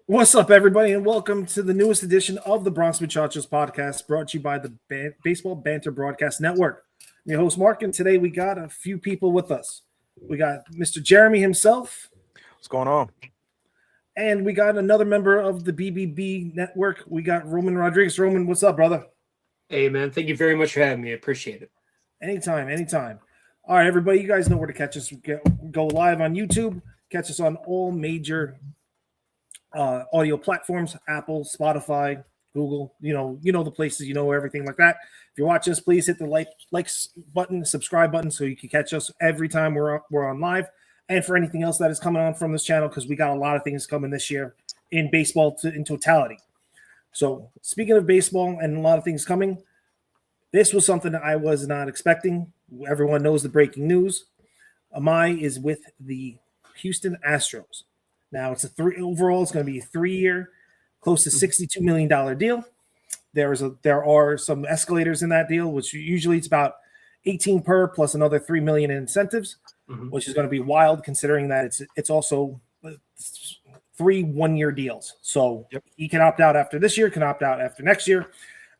What's up, everybody, and welcome to the newest edition of the Bronx Muchachos podcast, brought to you by the Baseball Banter Broadcast Network. I'm your host, Mark, and today we got a few people with us. We got Mr. Jeremy himself. What's going on? And we got another member of the BBB network. We got Roman Rodriguez. Roman, what's up, brother? Hey, man. Thank you very much for having me. I appreciate it. Anytime. All right, everybody, you guys know where to catch us. Go live on YouTube. Catch us on all major audio platforms: Apple, Spotify, Google. You know the places. You know everything like that. If you're watching us, please hit the likes button, subscribe button, so you can catch us every time we're on live. And for anything else that is coming on from this channel, because we got a lot of things coming this year in baseball in totality. So speaking of baseball and a lot of things coming, this was something that I was not expecting. Everyone knows the breaking news. Amai is with the Houston Astros. Now it's overall it's going to be a 3-year, close to $62 million deal. There are some escalators in that deal, which usually it's about 18 per plus another $3 million in incentives, which is going to be wild considering that it's also 3 1-year deals. So he can opt out after this year, can opt out after next year.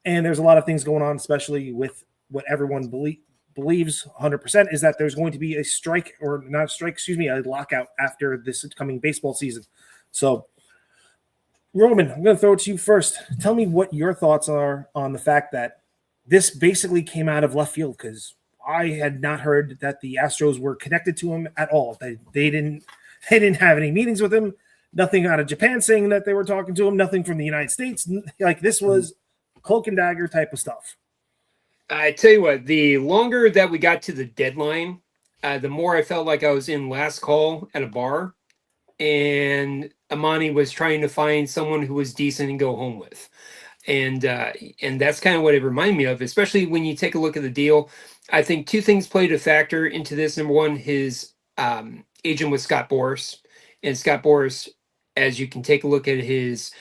And there's a lot of things going on, especially with what everyone believes 100% is that there's going to be a lockout after this coming baseball season. So, Roman, I'm going to throw it to you first. Tell me what your thoughts are on the fact that this basically came out of left field, because I had not heard that the Astros were connected to him at all. They didn't have any meetings with him. Nothing out of Japan saying that they were talking to him. Nothing from the United States. Like, this was cloak and dagger type of stuff. I tell you what, the longer that we got to the deadline, the more I felt like I was in last call at a bar, and Imai was trying to find someone who was decent and go home with. And that's kind of what it reminded me of, especially when you take a look at the deal. I think 2 things played a factor into this. Number one, his agent was Scott Boras. And Scott Boras, as you can take a look at his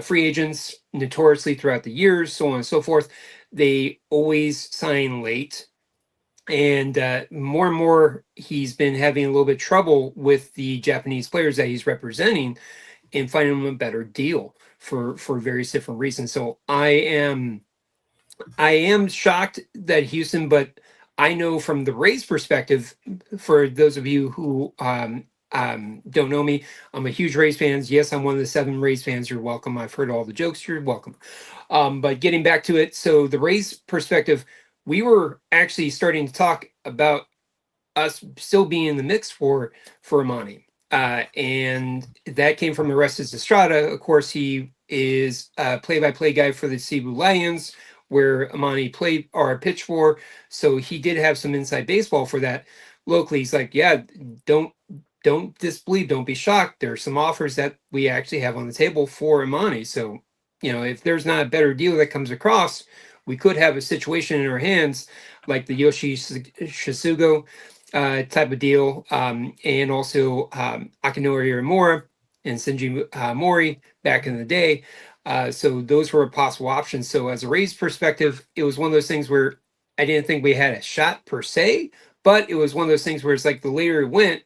free agents notoriously throughout the years, so on and so forth, they always sign late. And more and more, he's been having a little bit of trouble with the Japanese players that he's representing and finding them a better deal for various different reasons. So I am shocked that Houston, but I know from the Rays perspective, for those of you who don't know me, I'm a huge Rays fan. Yes, I'm one of the 7 Rays fans. You're welcome. I've heard all the jokes. You're welcome. But getting back to it, so the Rays perspective, we were actually starting to talk about us still being in the mix for Imai. And that came from Orestes Estrada. Of course, he is a play-by-play guy for the Cebu Lions, where Imai played or pitched for. So he did have some inside baseball for that. Locally, he's like, yeah, don't disbelieve, don't be shocked. There are some offers that we actually have on the table for Imai. So, if there's not a better deal that comes across, we could have a situation in our hands like the Yoshi Shisugo type of deal, and also Akinori Irimura and Shinji Mori back in the day. So those were possible options. So as a Rays perspective, it was one of those things where I didn't think we had a shot per se, but it was one of those things where it's like the later it went,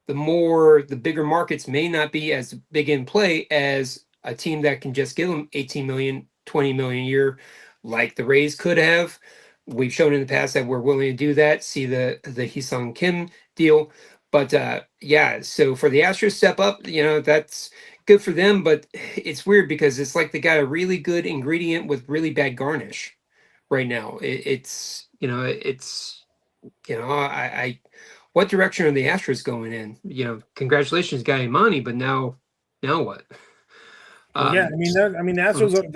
the bigger markets may not be as big in play as a team that can just give them 18 million, 20 million a year, like the Rays could have. We've shown in the past that we're willing to do that. See the Hee-Sung Kim deal. But so for the Astros step up, that's good for them. But it's weird because it's like they got a really good ingredient with really bad garnish right now. What direction are the Astros going in? Congratulations, guy Imai, but now what? The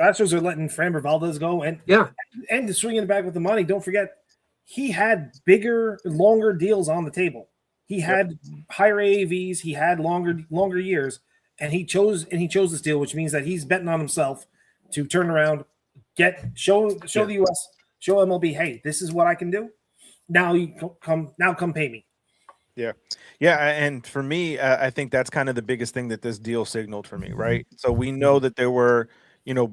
Astros are letting Framber Valdez go, and swinging it back with the money. Don't forget, he had bigger, longer deals on the table. He had higher AAVs, he had longer years, and he chose this deal, which means that he's betting on himself to turn around, show the US, show MLB, hey, this is what I can do. Now come pay me. Yeah. And for me, I think that's kind of the biggest thing that this deal signaled for me, right? So we know that there were,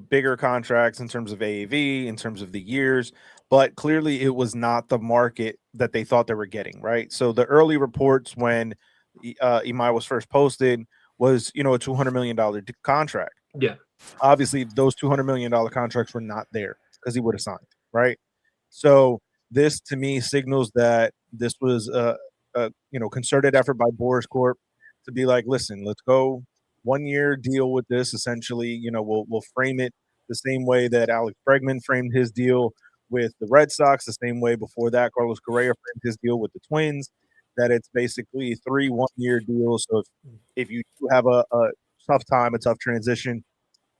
bigger contracts in terms of AAV, in terms of the years, but clearly it was not the market that they thought they were getting, right? So the early reports when Imai was first posted was, a $200 million contract. Yeah. Obviously, those $200 million contracts were not there because he would have signed, right? So this to me signals that this was a concerted effort by Boris Corp to be like, listen, let's go 1 year deal with this. Essentially, we'll frame it the same way that Alex Bregman framed his deal with the Red Sox, the same way before that Carlos Correa framed his deal with the Twins. That it's basically 3 1-year deals. So if you do have a tough time, a tough transition,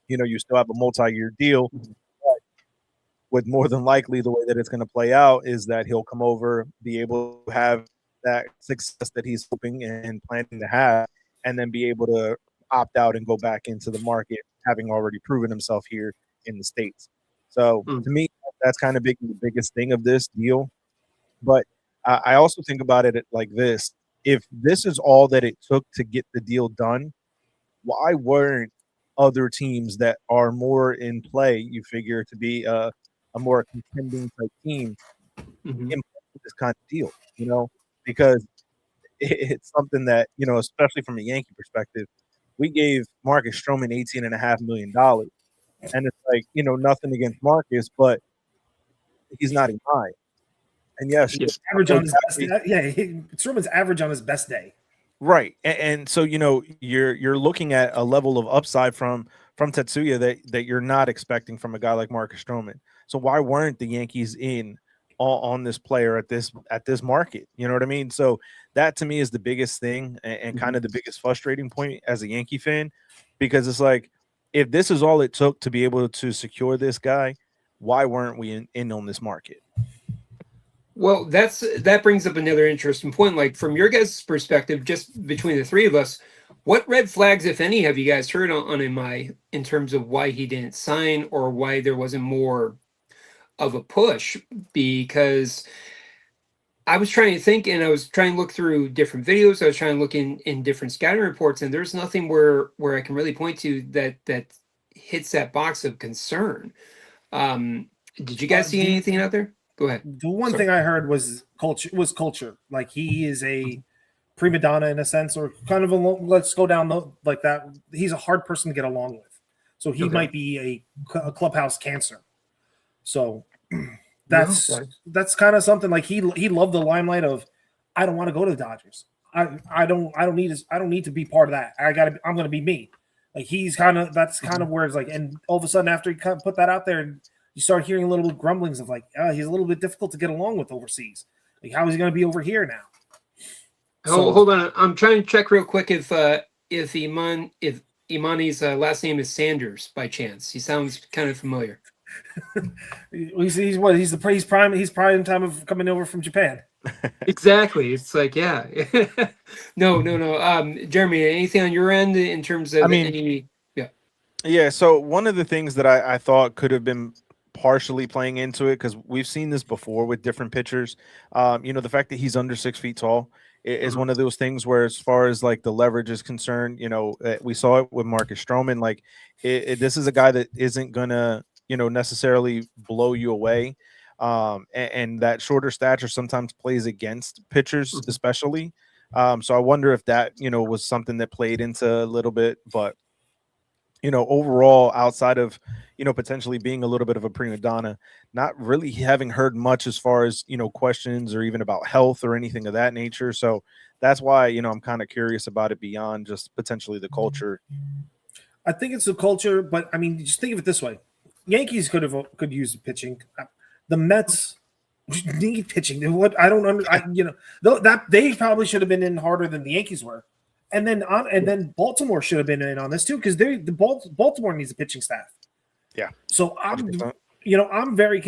you still have a multi-year deal. But with more than likely the way that it's going to play out is that he'll come over, be able to have that success that he's hoping and planning to have, and then be able to opt out and go back into the market, having already proven himself here in the States. So to me, that's kind of the biggest thing of this deal. But I also think about it like this. If this is all that it took to get the deal done, why weren't other teams that are more in play, you figure, to be a more contending type team in this kind of deal, because it's something that, especially from a Yankee perspective, we gave Marcus Stroman $18.5 million. And it's like, nothing against Marcus, but he's not Imai. And yes, average on his best day. Stroman's average on his best day. Right. And so, you're looking at a level of upside from Tetsuya that you're not expecting from a guy like Marcus Stroman. So why weren't the Yankees in on this player at this market? You know what I mean? So that to me is the biggest thing and kind of the biggest frustrating point as a Yankee fan, because it's like, if this is all it took to be able to secure this guy, why weren't we in on this market? Well, that brings up another interesting point. Like, from your guys' perspective, just between the three of us, what red flags, if any, have you guys heard on Imai in terms of why he didn't sign or why there wasn't more of a push? Because I was trying to think, and I was trying to look through different videos. I was trying to look in different scouting reports, and there's nothing where I can really point to that hits that box of concern. Did you guys see anything out there? Go ahead. The one thing I heard was culture. Like, he is a prima donna in a sense, or kind of let's go down like that. He's a hard person to get along with. So he might be a clubhouse cancer. So that's kind of something. Like, he loved the limelight of, I don't want to go to the Dodgers. I don't need to be part of that. I'm going to be me. Like, that's kind of where it's like, and all of a sudden after he put that out there, you start hearing a little bit of grumblings of like, he's a little bit difficult to get along with overseas. Like, how is he going to be over here now? Hold on, I'm trying to check real quick if Imani's last name is Sanders by chance. He sounds kind of familiar. He's prime time of coming over from Japan. Exactly. It's like, yeah. No. Jeremy, anything on your end in terms of Yeah. So one of the things that I thought could have been partially playing into it, because we've seen this before with different pitchers, the fact that he's under 6 feet tall is one of those things where, as far as like the leverage is concerned, we saw it with Marcus Stroman. Like, this is a guy that isn't gonna, necessarily blow you away. And that shorter stature sometimes plays against pitchers, especially. So I wonder if that, was something that played into a little bit, but overall, outside of, potentially being a little bit of a prima donna, not really having heard much as far as, questions or even about health or anything of that nature. So that's why, I'm kind of curious about it beyond just potentially the culture. I think it's the culture, but I mean, just think of it this way. Yankees could use the pitching. The Mets need pitching. What I don't understand, that they probably should have been in harder than the Yankees were. And then Baltimore should have been in on this too, because Baltimore needs a pitching staff. Yeah. So I'm very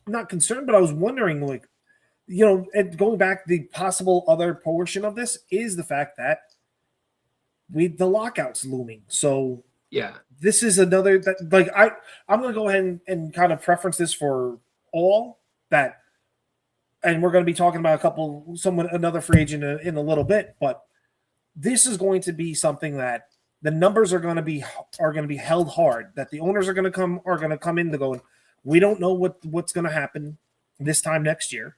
not concerned, but I was wondering, like, and going back, the possible other portion of this is the fact that the lockout's looming. So yeah, this is another that, like, I'm going to go ahead and kind of preference this for all that, and we're going to be talking about another free agent in a little bit, but this is going to be something that the numbers are going to be held hard. That the owners are going to come in to go, we don't know what's going to happen this time next year.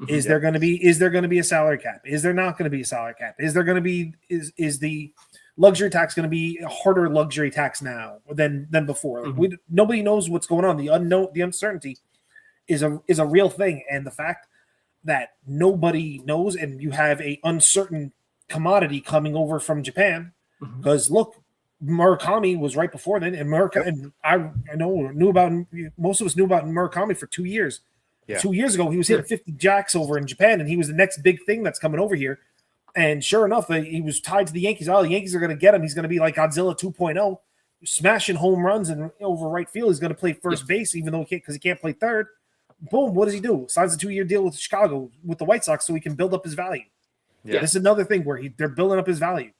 Is there going to be a salary cap? Is there not going to be a salary cap? Is there going to be is the luxury tax going to be a harder luxury tax now than before. Like nobody knows what's going on. The unknown, the uncertainty is a real thing, and the fact that nobody knows, and you have a uncertain commodity coming over from Japan. Because look, Murakami was right before then, and and I know knew about most of us knew about Murakami for 2 years. Yeah. 2 years ago, he was hitting 50 jacks over in Japan, and he was the next big thing that's coming over here. And sure enough, he was tied to the Yankees. Oh, the Yankees are going to get him. He's going to be like Godzilla 2.0, smashing home runs and over right field. He's going to play first base, even though he can't play third. Boom, what does he do? Signs a 2-year deal with Chicago with the White Sox so he can build up his value. Yeah. This is another thing where they're building up his value.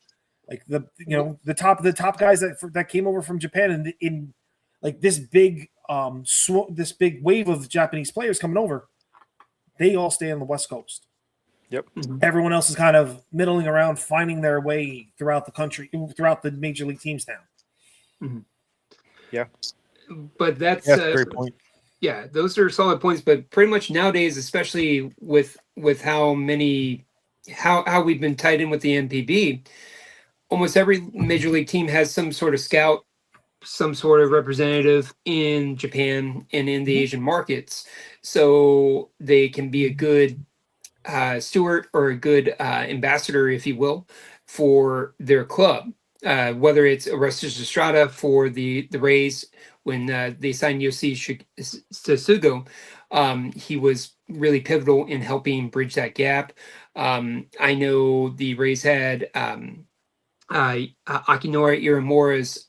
Like the top guys that came over from Japan and in like this big wave of Japanese players coming over, they all stay on the West Coast. Yep. Everyone else is kind of middling around, finding their way throughout the country, throughout the major league teams now. Yeah. But that's a great point. Yeah, those are solid points. But pretty much nowadays, especially with how we've been tied in with the NPB, almost every major league team has some sort of scout, some sort of representative in Japan and in the Asian markets, so they can be a good steward or a good ambassador, if you will, for their club. Whether it's Orestes Estrada for the Rays when they signed Yoshi Tsutsugo, he was really pivotal in helping bridge that gap. I know the Rays had Akinori Irimura's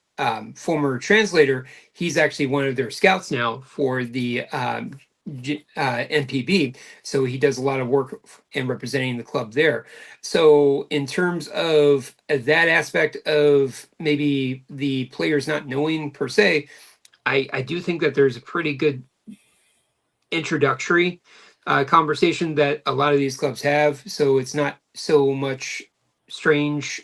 former translator. He's actually one of their scouts now for the NPB, so he does a lot of work in representing the club there. So in terms of that aspect of maybe the players not knowing per se, I do think that there's a pretty good introductory conversation that a lot of these clubs have, so it's not so much strange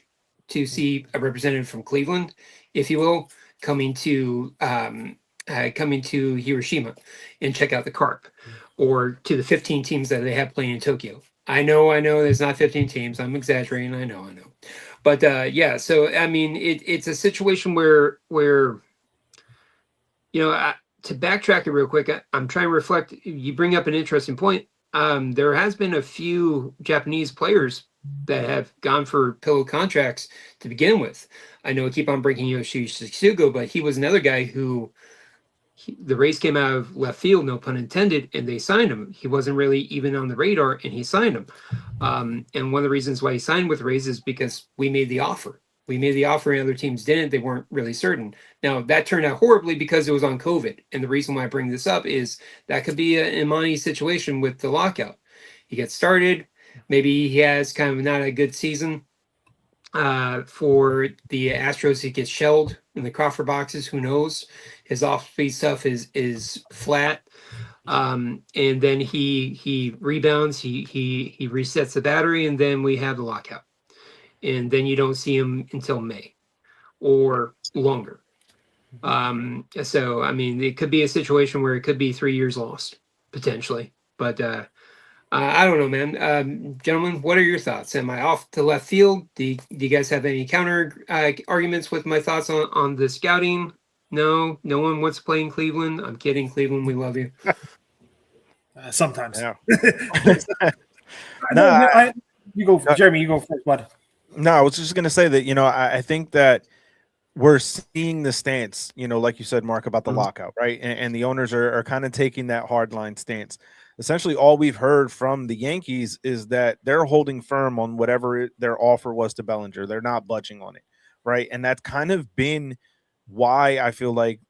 to see a representative from Cleveland, if you will, coming to Hiroshima and check out the Carp, or to the 15 teams that they have playing in Tokyo. I know there's not 15 teams. I'm exaggerating. I know. But yeah, so I mean, it's a situation where to backtrack it real quick, I'm trying to reflect. You bring up an interesting point. There has been a few Japanese players that have gone for pillow contracts to begin with. I know I keep on breaking Yoshi Tsutsugo, but he was another guy who the Rays came out of left field, no pun intended, and they signed him. He wasn't really even on the radar, and he signed him. And one of the reasons why he signed with the Rays is because we made the offer. We made the offer and other teams didn't. They weren't really certain. Now, that turned out horribly because it was on COVID. And the reason why I bring this up is that could be an Imai situation with the lockout. He gets started. Maybe he has kind of not a good season. For the Astros, he gets shelled in the Crawford boxes. Who knows? His off-speed stuff is flat. And then he rebounds. He resets the battery, and then we have the lockout. And then you don't see him until May or longer. So, I mean, it could be a situation where it could be 3 years lost, potentially. But I don't know, man. Gentlemen, what are your thoughts? Am I off to left field? Do you guys have any counter arguments with my thoughts on the scouting? No one wants to play in Cleveland. I'm kidding, Cleveland. We love you. Sometimes. Yeah. You go, Jeremy. You go first, bud. No, I was just going to say that, I think that we're seeing the stance, like you said, Mark, about the lockout, right? And the owners are kind of taking that hardline stance. Essentially, all we've heard from the Yankees is that they're holding firm on whatever their offer was to Bellinger. They're not budging on it, right? And that's kind of been why I feel like,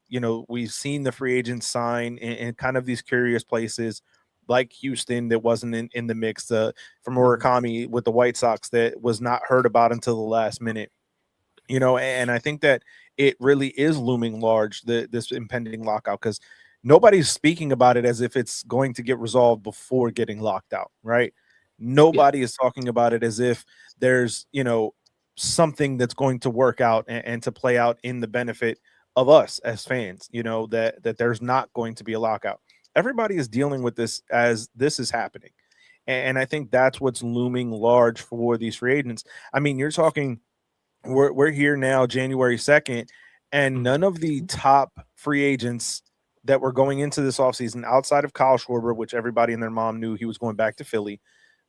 we've seen the free agents sign in kind of these curious places, like Houston that wasn't in the mix, from Murakami with the White Sox that was not heard about until the last minute, and I think that it really is looming large, this impending lockout, because nobody's speaking about it as if it's going to get resolved before getting locked out, right? Nobody is talking about it as if there's, something that's going to work out and to play out in the benefit of us as fans, that there's not going to be a lockout. Everybody is dealing with this as this is happening. And I think that's what's looming large for these free agents. I mean, you're talking we're here now, January 2nd, and none of the top free agents that were going into this offseason outside of Kyle Schwarber, which everybody and their mom knew he was going back to Philly.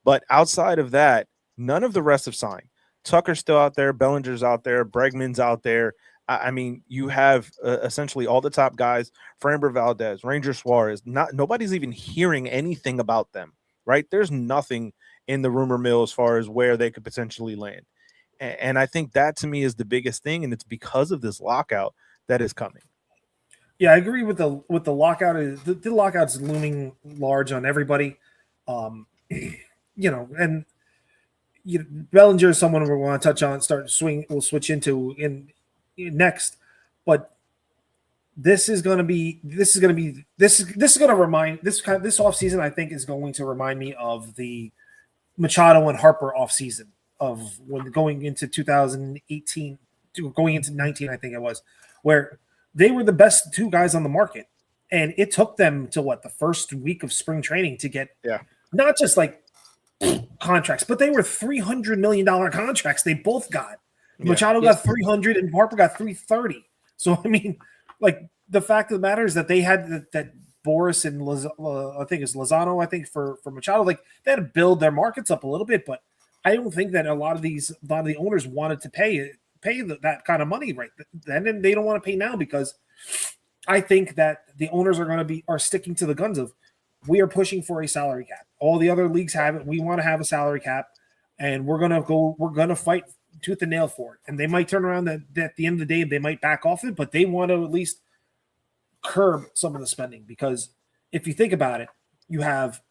But outside of that, none of the rest have signed. Tucker's still out there, Bellinger's out there, Bregman's out there. I mean, you have essentially all the top guys, Framber Valdez, Ranger Suarez. Nobody's even hearing anything about them, right? There's nothing in the rumor mill as far as where they could potentially land. And I think that to me is the biggest thing, and it's because of this lockout that is coming. Yeah, I agree with the lockout. The lockout's looming large on everybody. And Bellinger is someone we want to touch on. We'll switch into in next, but this is going to remind this offseason. I think is going to remind me of the Machado and Harper offseason of when going into 2018, going into 19, I think it was, where they were the best two guys on the market. And it took them to the first week of spring training to get not just like contracts, but they were $300 million contracts. They both got. Machado got 300 and Harper got 330. So, I mean, like the fact of the matter is that they had that Boris and I think it's Lozano, I think for Machado, like they had to build their markets up a little bit, but I don't think that a lot of the owners wanted to pay that kind of money right then, and they don't want to pay now because I think that the owners are sticking to the guns of we are pushing for a salary cap. All the other leagues have it. We want to have a salary cap, and we're gonna fight tooth and nail for it. And they might turn around that at the end of the day they might back off it, but they want to at least curb some of the spending because if you think about it, you have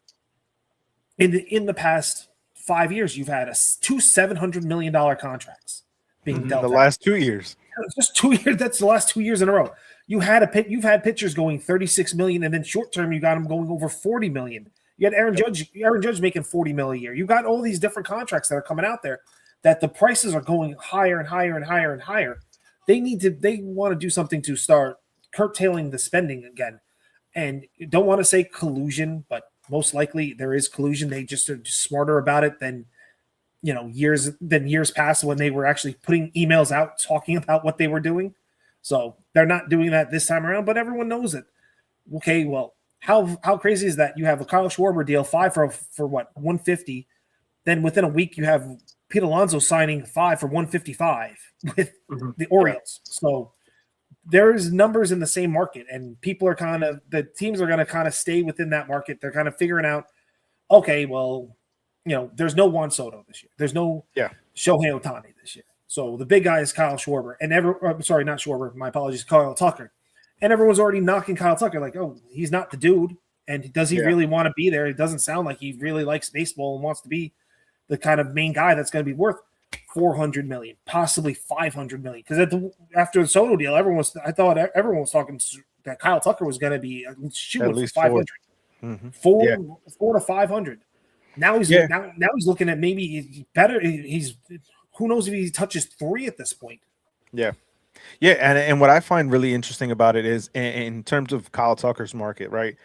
in the past 5 years you've had two $700 million contracts being dealt the last 2 years. Just 2 years. That's the last 2 years in a row. You've had pitchers going 36 million, and then short term you got them going over 40 million. You had Aaron Judge making 40 million a year. You got all these different contracts that are coming out there that the prices are going higher and higher and higher and higher. They want to do something to start curtailing the spending again. And you don't want to say collusion, but most likely there is collusion. They just are smarter about it than years past when they were actually putting emails out talking about what they were doing. So they're not doing that this time around, but everyone knows it. Okay, well, how crazy is that? You have a Kyle Schwarber deal, 5 for what, 150. Then within a week you have Pete Alonso signing 5 for 155 with the Orioles. So there's numbers in the same market, and people are the teams are going to kind of stay within that market. They're kind of figuring out, okay, well, there's no Juan Soto this year. There's no Shohei Ohtani this year. So the big guy is Kyle Schwarber. And not Schwarber. My apologies, Kyle Tucker. And everyone's already knocking Kyle Tucker like, oh, he's not the dude. And does he really want to be there? It doesn't sound like he really likes baseball and wants to be the kind of main guy that's going to be worth $400 million, possibly $500 million. Because after the Soto deal, I thought everyone was talking that Kyle Tucker was going to be shooting at least 500, 4 to 500. Now he's looking at maybe he's better. Who knows if he touches 3 at this point. Yeah. And what I find really interesting about it is in terms of Kyle Tucker's market, right?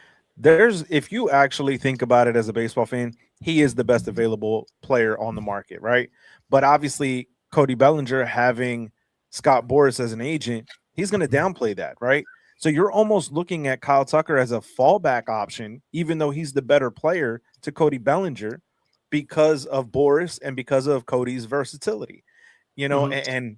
If you actually think about it as a baseball fan, he is the best available player on the market, right? But obviously, Cody Bellinger having Scott Boras as an agent, he's going to downplay that, right? So you're almost looking at Kyle Tucker as a fallback option, even though he's the better player to Cody Bellinger because of Boras and because of Cody's versatility, and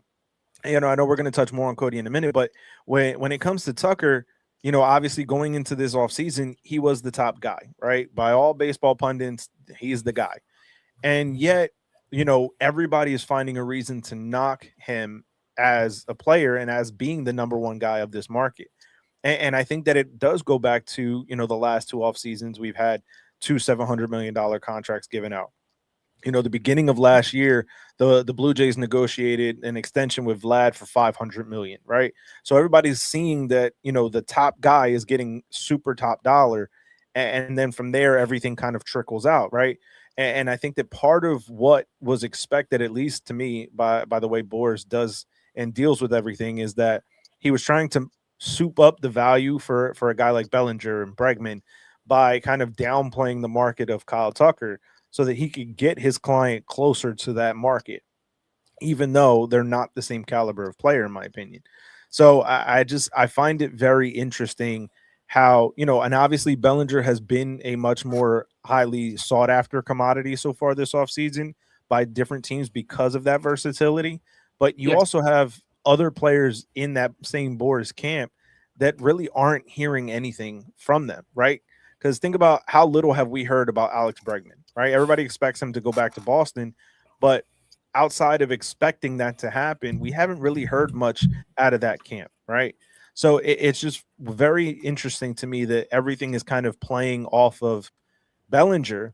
I know we're going to touch more on Cody in a minute, but when it comes to Tucker, obviously going into this offseason, he was the top guy, right? By all baseball pundits, he's the guy. And yet, everybody is finding a reason to knock him as a player and as being the number one guy of this market. And I think that it does go back to, the last 2 off seasons. We've had 2 $700 million contracts given out. The beginning of last year, the Blue Jays negotiated an extension with Vlad for $500 million, right? So everybody's seeing that, the top guy is getting super top dollar. And then from there, everything kind of trickles out, right? And I think that part of what was expected, at least to me, by the way Boras does and deals with everything, is that he was trying to soup up the value for a guy like Bellinger and Bregman by kind of downplaying the market of Kyle Tucker so that he could get his client closer to that market. even though they're not the same caliber of player, in my opinion. So I find it very interesting how, and obviously Bellinger has been a much more highly sought after commodity so far this offseason by different teams because of that versatility. But you Yes. also have other players in that same Boris camp that really aren't hearing anything from them, right? Because think about how little have we heard about Alex Bregman, right? Everybody expects him to go back to Boston, but outside of expecting that to happen, we haven't really heard much out of that camp, right? So it's just very interesting to me that everything is kind of playing off of Bellinger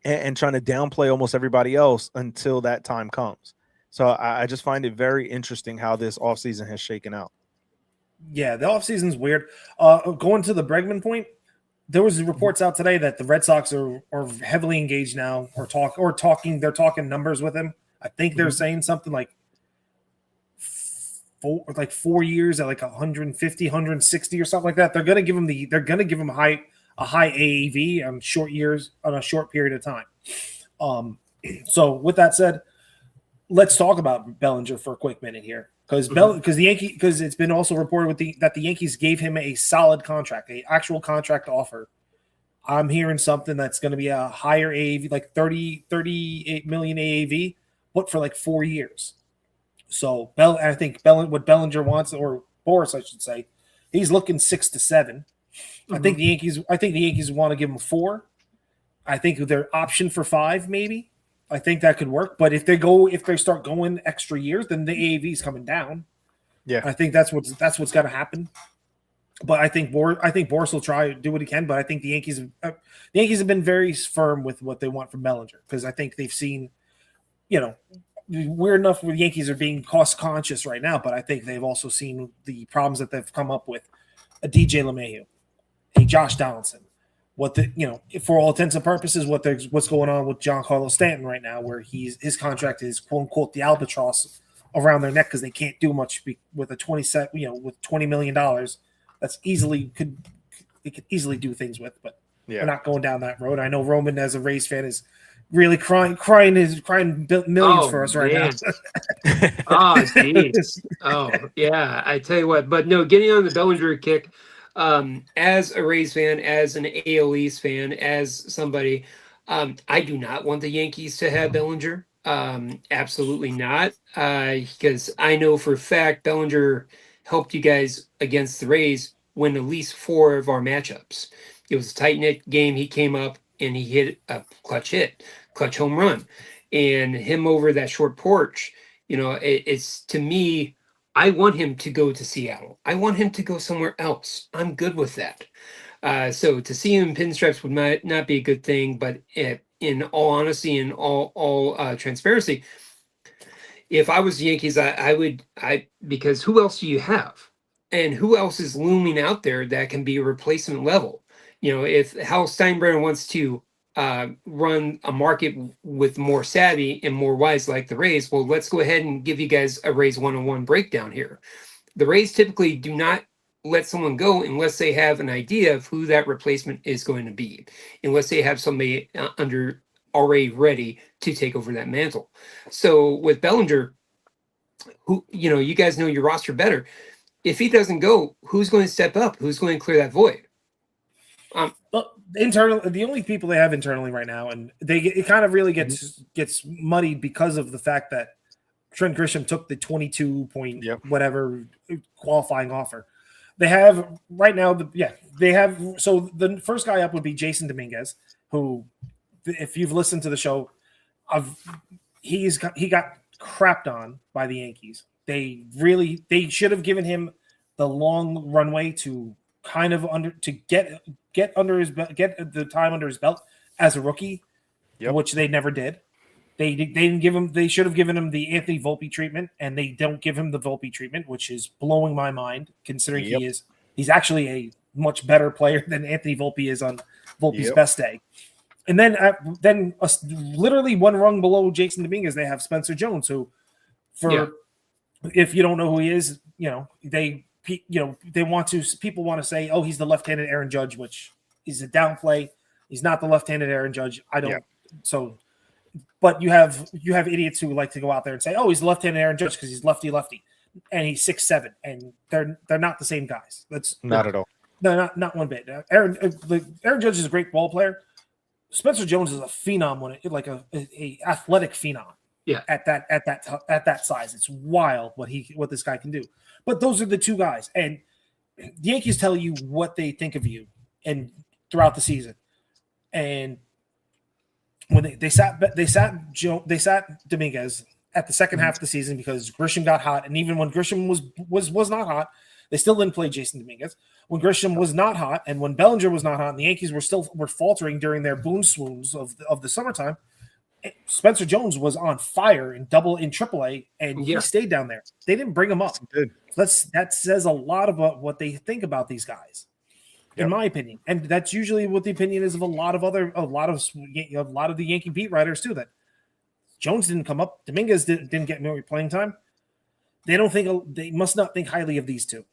and trying to downplay almost everybody else until that time comes. So I just find it very interesting how this offseason has shaken out. Yeah, the offseason's weird. Going to the Bregman point, there was reports out today that the Red Sox are heavily engaged now, or talking. They're talking numbers with him. I think they're saying something like 4 years at like 150, 160 or something like that. They're gonna give him a high AAV on short years on a short period of time. So with that said, let's talk about Bellinger for a quick minute here. Because it's been also reported that the Yankees gave him a solid contract, a actual contract offer. I'm hearing something that's going to be a higher AAV, like 38 million AAV, but for like 4 years. So I think what Bellinger wants, or Boris, I should say, he's looking 6 to 7. Mm-hmm. I think the Yankees want to give him 4. I think they're option for 5, maybe. I think that could work, but if they start going extra years, then the AAV is coming down. Yeah, I think that's what's got to happen. But I think Boris will try to do what he can. But I think the Yankees have been very firm with what they want from Bellinger, because I think they've seen, weird enough, where the Yankees are being cost conscious right now. But I think they've also seen the problems that they've come up with: a DJ LeMahieu, a Josh Donaldson. For all intents and purposes, what's going on with Giancarlo Stanton right now, where his contract is quote unquote the albatross around their neck because they can't do much with a with $20 million. That's they could easily do things with, but we're not going down that road. I know Roman, as a Rays fan, is really crying millions for us right now. Oh, jeez. Oh, yeah. I tell you what, but no, getting on the Bellinger kick. As a Rays fan, as an AL East fan, as somebody, I do not want the Yankees to have Bellinger. Absolutely not. Because I know for a fact Bellinger helped you guys against the Rays win at least 4 of our matchups. It was a tight-knit game. He came up and he hit a clutch home run. And him over that short porch, it's, to me, I want him to go to Seattle. I want him to go somewhere else. I'm good with that. So to see him in pinstripes would not be a good thing. But in all honesty and all transparency, if I was the Yankees, I would because who else do you have? And who else is looming out there that can be a replacement level? If Hal Steinbrenner wants to run a market with more savvy and more wise like the Rays, well, let's go ahead and give you guys a Rays one-on-one breakdown here. The Rays typically do not let someone go unless they have an idea of who that replacement is going to be, unless they have somebody already ready to take over that mantle. So with Bellinger, who you guys know your roster better. If he doesn't go, who's going to step up? Who's going to clear that void? Well, the only people they have internally right now, and it kind of really gets muddied because of the fact that Trent Grisham took the 22 point whatever qualifying offer. They have right now. So the first guy up would be Jason Dominguez, who, if you've listened to the show, he got crapped on by the Yankees. They should have given him the long runway to kind of get the time under his belt as a rookie, which they never did. They didn't give him. They should have given him the Anthony Volpe treatment, and they don't give him the Volpe treatment, which is blowing my mind, considering he's actually a much better player than Anthony Volpe is on Volpe's best day. And then literally one rung below Jason Dominguez, they have Spencer Jones, who, if you don't know who he is, people want to say, oh, he's the left-handed Aaron Judge, which is a downplay. He's not the left-handed Aaron Judge. I don't. So But you have idiots who like to go out there and say, "Oh, he's left-handed Aaron Judge because he's lefty, and he's 6'7", and they're not the same guys." That's Not at all. no, not one bit. Aaron Judge is a great ball player. Spencer Jones is a phenom like a athletic phenom. Yeah. At that size, it's wild what this guy can do. But those are the two guys, and the Yankees tell you what they think of you, and throughout the season, and when they sat Dominguez at the second half of the season because Grisham got hot, and even when Grisham was not hot, they still didn't play Jason Dominguez. When Grisham was not hot, and when Bellinger was not hot, and the Yankees were faltering during their boom swoons of the summertime, Spencer Jones was on fire in AAA, and he stayed down there. They didn't bring him up. That says a lot about what they think about these guys, in my opinion, and that's usually what the opinion is of a lot of the Yankee beat writers too. That Jones didn't come up, Dominguez didn't get more playing time. They must not think highly of these two.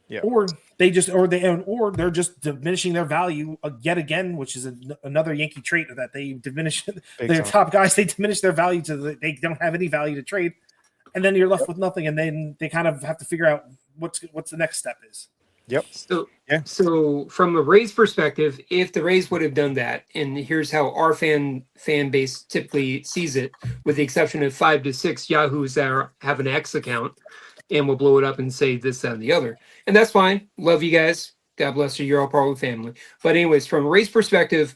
Yeah. Or they're just diminishing their value yet again, which is another Yankee trait that they diminish their top guys. They diminish their value they don't have any value to trade, and then you're left with nothing. And then they kind of have to figure out what's the next step is. Yep. So from a Rays perspective, if the Rays would have done that, and here's how our fan base typically sees it, with the exception of 5 to 6 Yahoos that have an X account and will blow it up and say this, that, and the other. And that's fine. Love you guys. God bless you. You're all part of the family. But anyways, from a Rays perspective,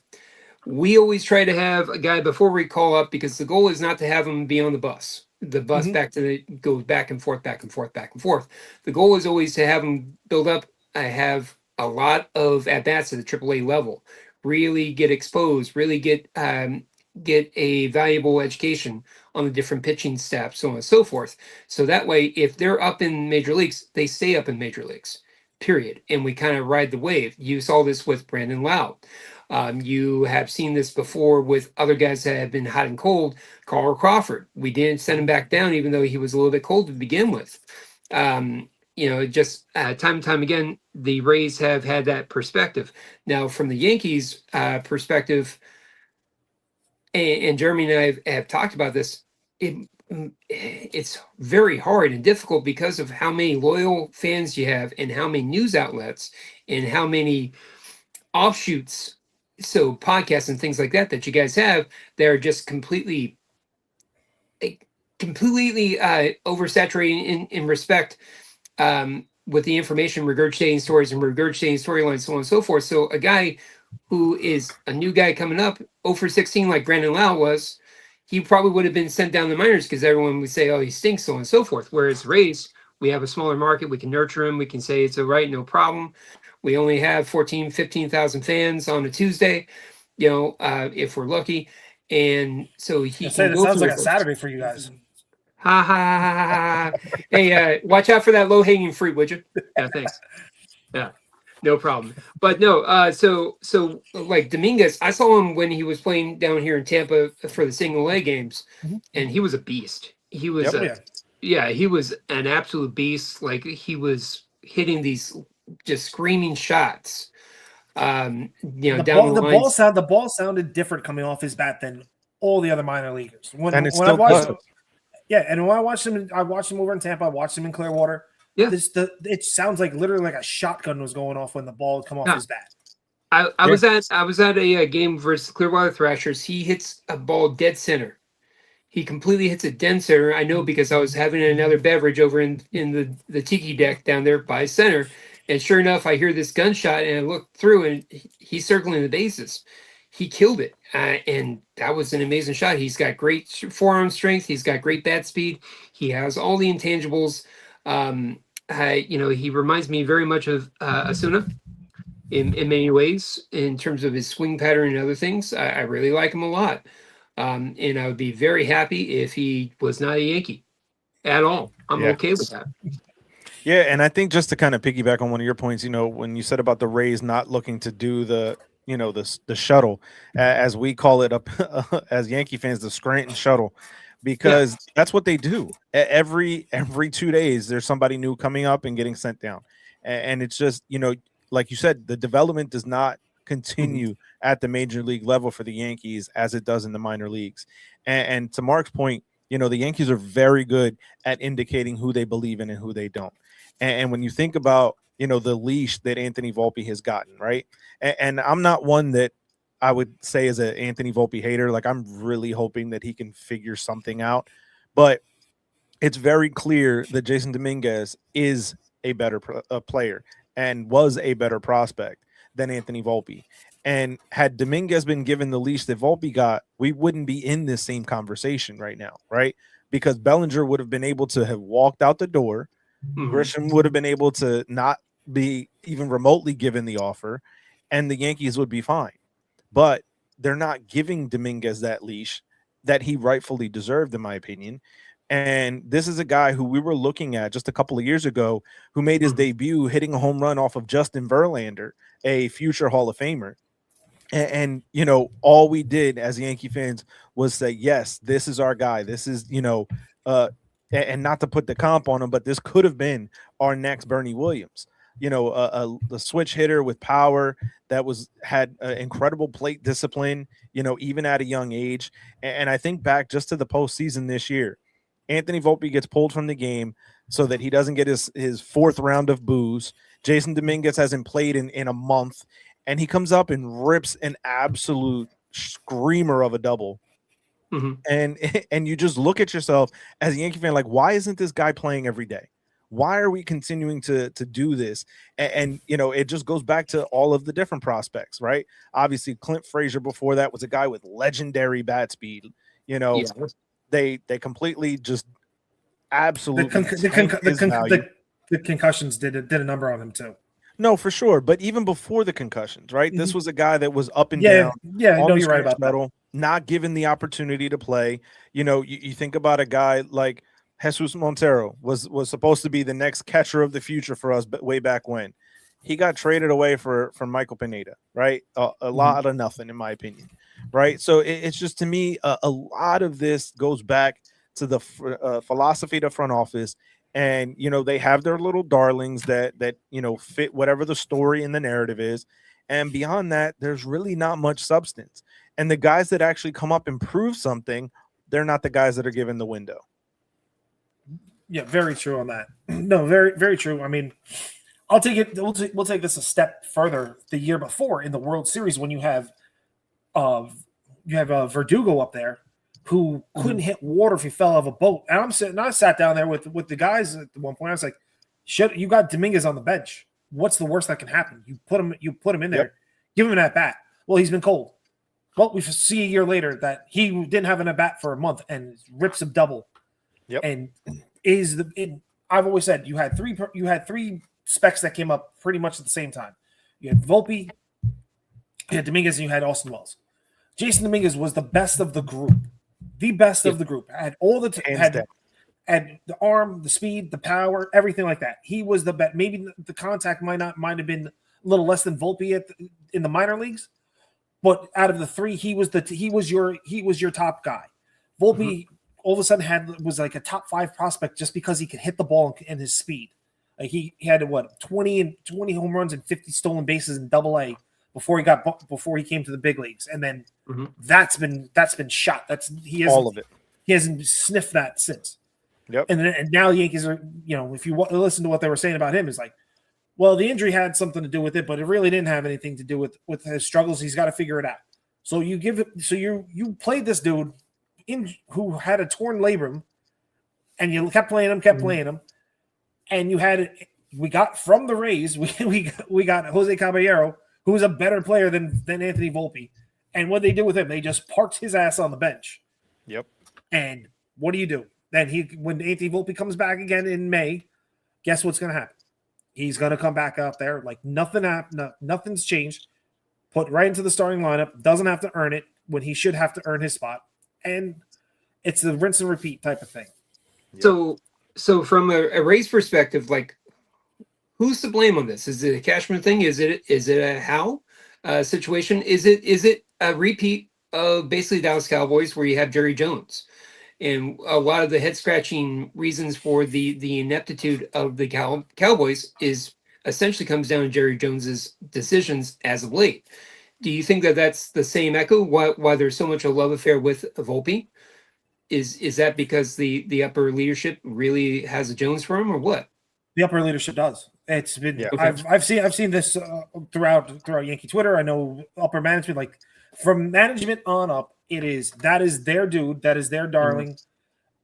we always try to have a guy before we call up, because the goal is not to have him be on the bus. The bus goes back and forth, back and forth, back and forth. The goal is always to have him build up. I have a lot of at-bats at the AAA level, really get exposed, really get a valuable education on the different pitching staff, so on and so forth. So that way, if they're up in major leagues, they stay up in major leagues, period. And we kind of ride the wave. You saw this with Brandon Lau. You have seen this before with other guys that have been hot and cold. Carl Crawford, we didn't send him back down, even though he was a little bit cold to begin with. Just time and time again, the Rays have had that perspective. Now, from the Yankees' perspective, and Jeremy and I have talked about this, it's very hard and difficult because of how many loyal fans you have and how many news outlets and how many offshoots, so podcasts and things like that you guys have, they're just completely oversaturating in respect with the information, regurgitating stories and regurgitating storylines, so on and so forth. So a guy who is a new guy coming up, 0 for 16 like Brandon Lau was, he probably would have been sent down the minors because everyone would say, oh, he stinks, so on and so forth. Whereas Rays, we have a smaller market. We can nurture him. We can say it's all right, no problem. We only have 14, 15,000 fans on a Tuesday, if we're lucky. And so he can go sounds like a Saturday for you guys. Ha ha ha ha ha. Hey, watch out for that low-hanging fruit, would you? Yeah, thanks. Yeah. No problem. But no, so like Dominguez, I saw him when he was playing down here in Tampa for the single A games, and he was a beast. He was he was an absolute beast. Like, he was hitting these just screaming shots. Down the ball sounded different coming off his bat than all the other minor leaguers. When I watched him, and when I watched him over in Tampa, I watched him in Clearwater. Yeah, it sounds like literally like a shotgun was going off when the ball would come off his bat. I was at a game versus Clearwater Thrashers. He hits a ball dead center. He completely hits it dead center. I know because I was having another beverage over in the tiki deck down there by center, and sure enough, I hear this gunshot and I look through and he's circling the bases. He killed it, and that was an amazing shot. He's got great forearm strength. He's got great bat speed. He has all the intangibles. He reminds me very much of Asuna in many ways in terms of his swing pattern and other things. I really like him a lot. And I would be very happy if he was not a Yankee at all. I'm okay with that. Yeah, and I think just to kind of piggyback on one of your points, when you said about the Rays not looking to do the shuttle, as we call it up as Yankee fans, the Scranton shuttle. Because that's what they do. Every 2 days, there's somebody new coming up and getting sent down. And it's just, like you said, the development does not continue at the major league level for the Yankees as it does in the minor leagues. And to Mark's point, the Yankees are very good at indicating who they believe in and who they don't. And when you think about, the leash that Anthony Volpe has gotten, right? And I'm not one that I would say is an Anthony Volpe hater. Like, I'm really hoping that he can figure something out. But it's very clear that Jason Dominguez is a better player and was a better prospect than Anthony Volpe. And had Dominguez been given the leash that Volpe got, we wouldn't be in this same conversation right now, right? Because Bellinger would have been able to have walked out the door. Grisham would have been able to not be even remotely given the offer, and the Yankees would be fine. But they're not giving Dominguez that leash that he rightfully deserved, in my opinion. And this is a guy who we were looking at just a couple of years ago who made his debut hitting a home run off of Justin Verlander, a future Hall of Famer. And all we did as Yankee fans was say, yes, this is our guy. This is, and not to put the comp on him, but this could have been our next Bernie Williams. The switch hitter with power that had incredible plate discipline, even at a young age. And I think back just to the postseason this year, Anthony Volpe gets pulled from the game so that he doesn't get his fourth round of boos. Jason Dominguez hasn't played in a month, and he comes up and rips an absolute screamer of a double. And you just look at yourself as a Yankee fan, like, why isn't this guy playing every day? Why are we continuing to do this? And it just goes back to all of the different prospects, right? Obviously, Clint Frazier before that was a guy with legendary bat speed. They completely just absolutely the concussions did a number on him too. No, for sure. But even before the concussions, right? This was a guy that was up and down. Yeah, no, you're right about that. Not given the opportunity to play. You think about a guy like Jesus Montero was supposed to be the next catcher of the future for us, but way back when. He got traded away for Michael Pineda, right? A lot of nothing, in my opinion, right? So it's just, to me, a lot of this goes back to the philosophy of the front office. And, they have their little darlings that fit whatever the story and the narrative is. And beyond that, there's really not much substance. And the guys that actually come up and prove something, they're not the guys that are given the window. Yeah, very true on that. No, very, very true. I mean, I'll take it. We'll take this a step further. The year before in the World Series, when you have Verdugo up there, who couldn't hit water if he fell out of a boat. And I sat down there with the guys at one point. I was like, you got Dominguez on the bench. What's the worst that can happen? You put him in there, give him an at bat. Well, he's been cold. Well, we see a year later that he didn't have an at bat for a month and rips a double. Yep. And I've always said you had three specs that came up pretty much at the same time. You had Volpe, you had Dominguez, and you had Austin Wells. Jason Dominguez was the best of the group. The best of the group. Had all the had the arm, the speed, the power, everything like that. He was the best. Maybe the contact might have been a little less than Volpe in the minor leagues, but out of the three, he was your top guy. Volpe all of a sudden was like a top 5 prospect just because he could hit the ball and his speed. Like he had 20 home runs and 50 stolen bases in Double-A before he came to the big leagues, and then that's been shot. All of it. He hasn't sniffed that since. Yep. And now the Yankees are, if you listen to what they were saying about him, is like, well, the injury had something to do with it, but it really didn't have anything to do with his struggles. He's got to figure it out. So you played this dude who had a torn labrum, and you kept playing him, and we got from the Rays, we got Jose Caballero, who was a better player than Anthony Volpe. And what they did with him, they just parked his ass on the bench. Yep. And what do you do? Then when Anthony Volpe comes back again in May, guess what's going to happen? He's going to come back out there like nothing's changed. Put right into the starting lineup. Doesn't have to earn it when he should have to earn his spot. And it's the rinse and repeat type of thing. Yep. So from a Rays perspective, like, who's to blame on this? Is it a Cashman thing? Is it a Howe situation? Is it a repeat of basically Dallas Cowboys where you have Jerry Jones? And a lot of the head-scratching reasons for the ineptitude of the Cowboys is essentially comes down to Jerry Jones's decisions as of late. do you think that that's the same echo? Why there's so much a love affair with Volpe? Is that because the upper leadership really has a Jones for him, or what? The upper leadership does. It's been Yeah. Okay. I've seen this throughout Yankee Twitter. I know upper management, like from management on up, that is their dude, that is their darling.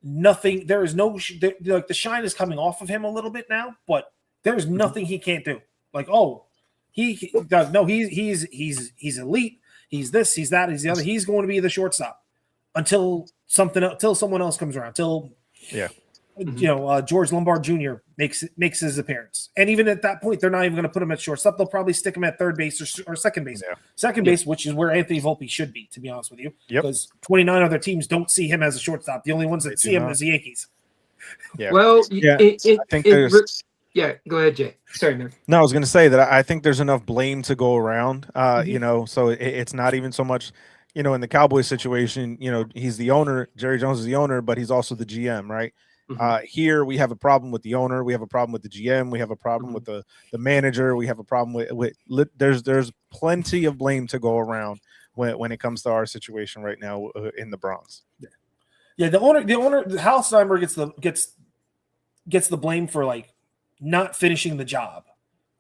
Nothing. There is no like the shine is coming off of him a little bit now, but there is nothing he can't do. Like he does no. He's elite. He's this. He's that. He's the other. He's going to be the shortstop until someone else comes around. George Lombard Jr. makes his appearance, and even at that point, they're not even going to put him at shortstop. They'll probably stick him at third base or second base. Yeah. Second base, which is where Anthony Volpe should be, to be honest with you, Yep. because 29 other teams don't see him as a shortstop. The only ones that see him is the Yankees. Yeah. Well, Yeah. I think there's. Yeah, go ahead, Jay. Sorry, man. No, I was going to say that I think there's enough blame to go around. Mhm. So it's not even so much, in the Cowboys situation. He's the owner. Jerry Jones is the owner, but he's also the GM, right? Here we have a problem with the owner. We have a problem with the GM. We have a problem with the manager. We have a problem with there's plenty of blame to go around when it comes to our situation right now in the Bronx. Yeah, the owner, Hal Steinberg gets the blame for like not finishing the job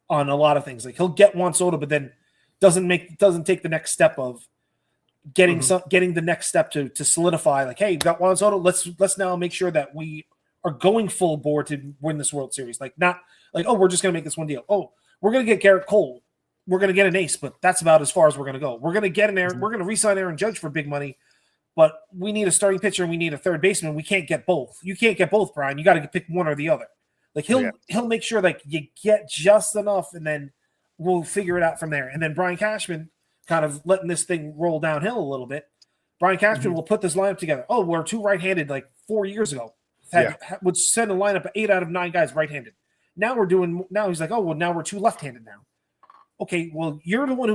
on a lot of things. Like he'll get Juan Soto, but then doesn't take the next step of getting the next step to solidify. Like, hey, got Juan Soto. Let's now make sure that we are going full bore to win this World Series. Like not like, oh, we're just gonna make this one deal. Oh, we're gonna get Garrett Cole. We're gonna get an ace, but that's about as far as we're gonna go. We're gonna get we're gonna re-sign Aaron Judge for big money. But we need a starting pitcher and we need a third baseman. We can't get both. You can't get both, Brian. You got to pick one or the other. Like he'll make sure like you get just enough, and then we'll figure it out from there. And then Brian Cashman kind of letting this thing roll downhill a little bit. Brian Cashman will put this lineup together. Oh, we're two right-handed like 4 years ago. Would send a lineup of 8 out of 9 guys right-handed. Now he's like, oh well, now we're two left-handed now. Okay, well you're the one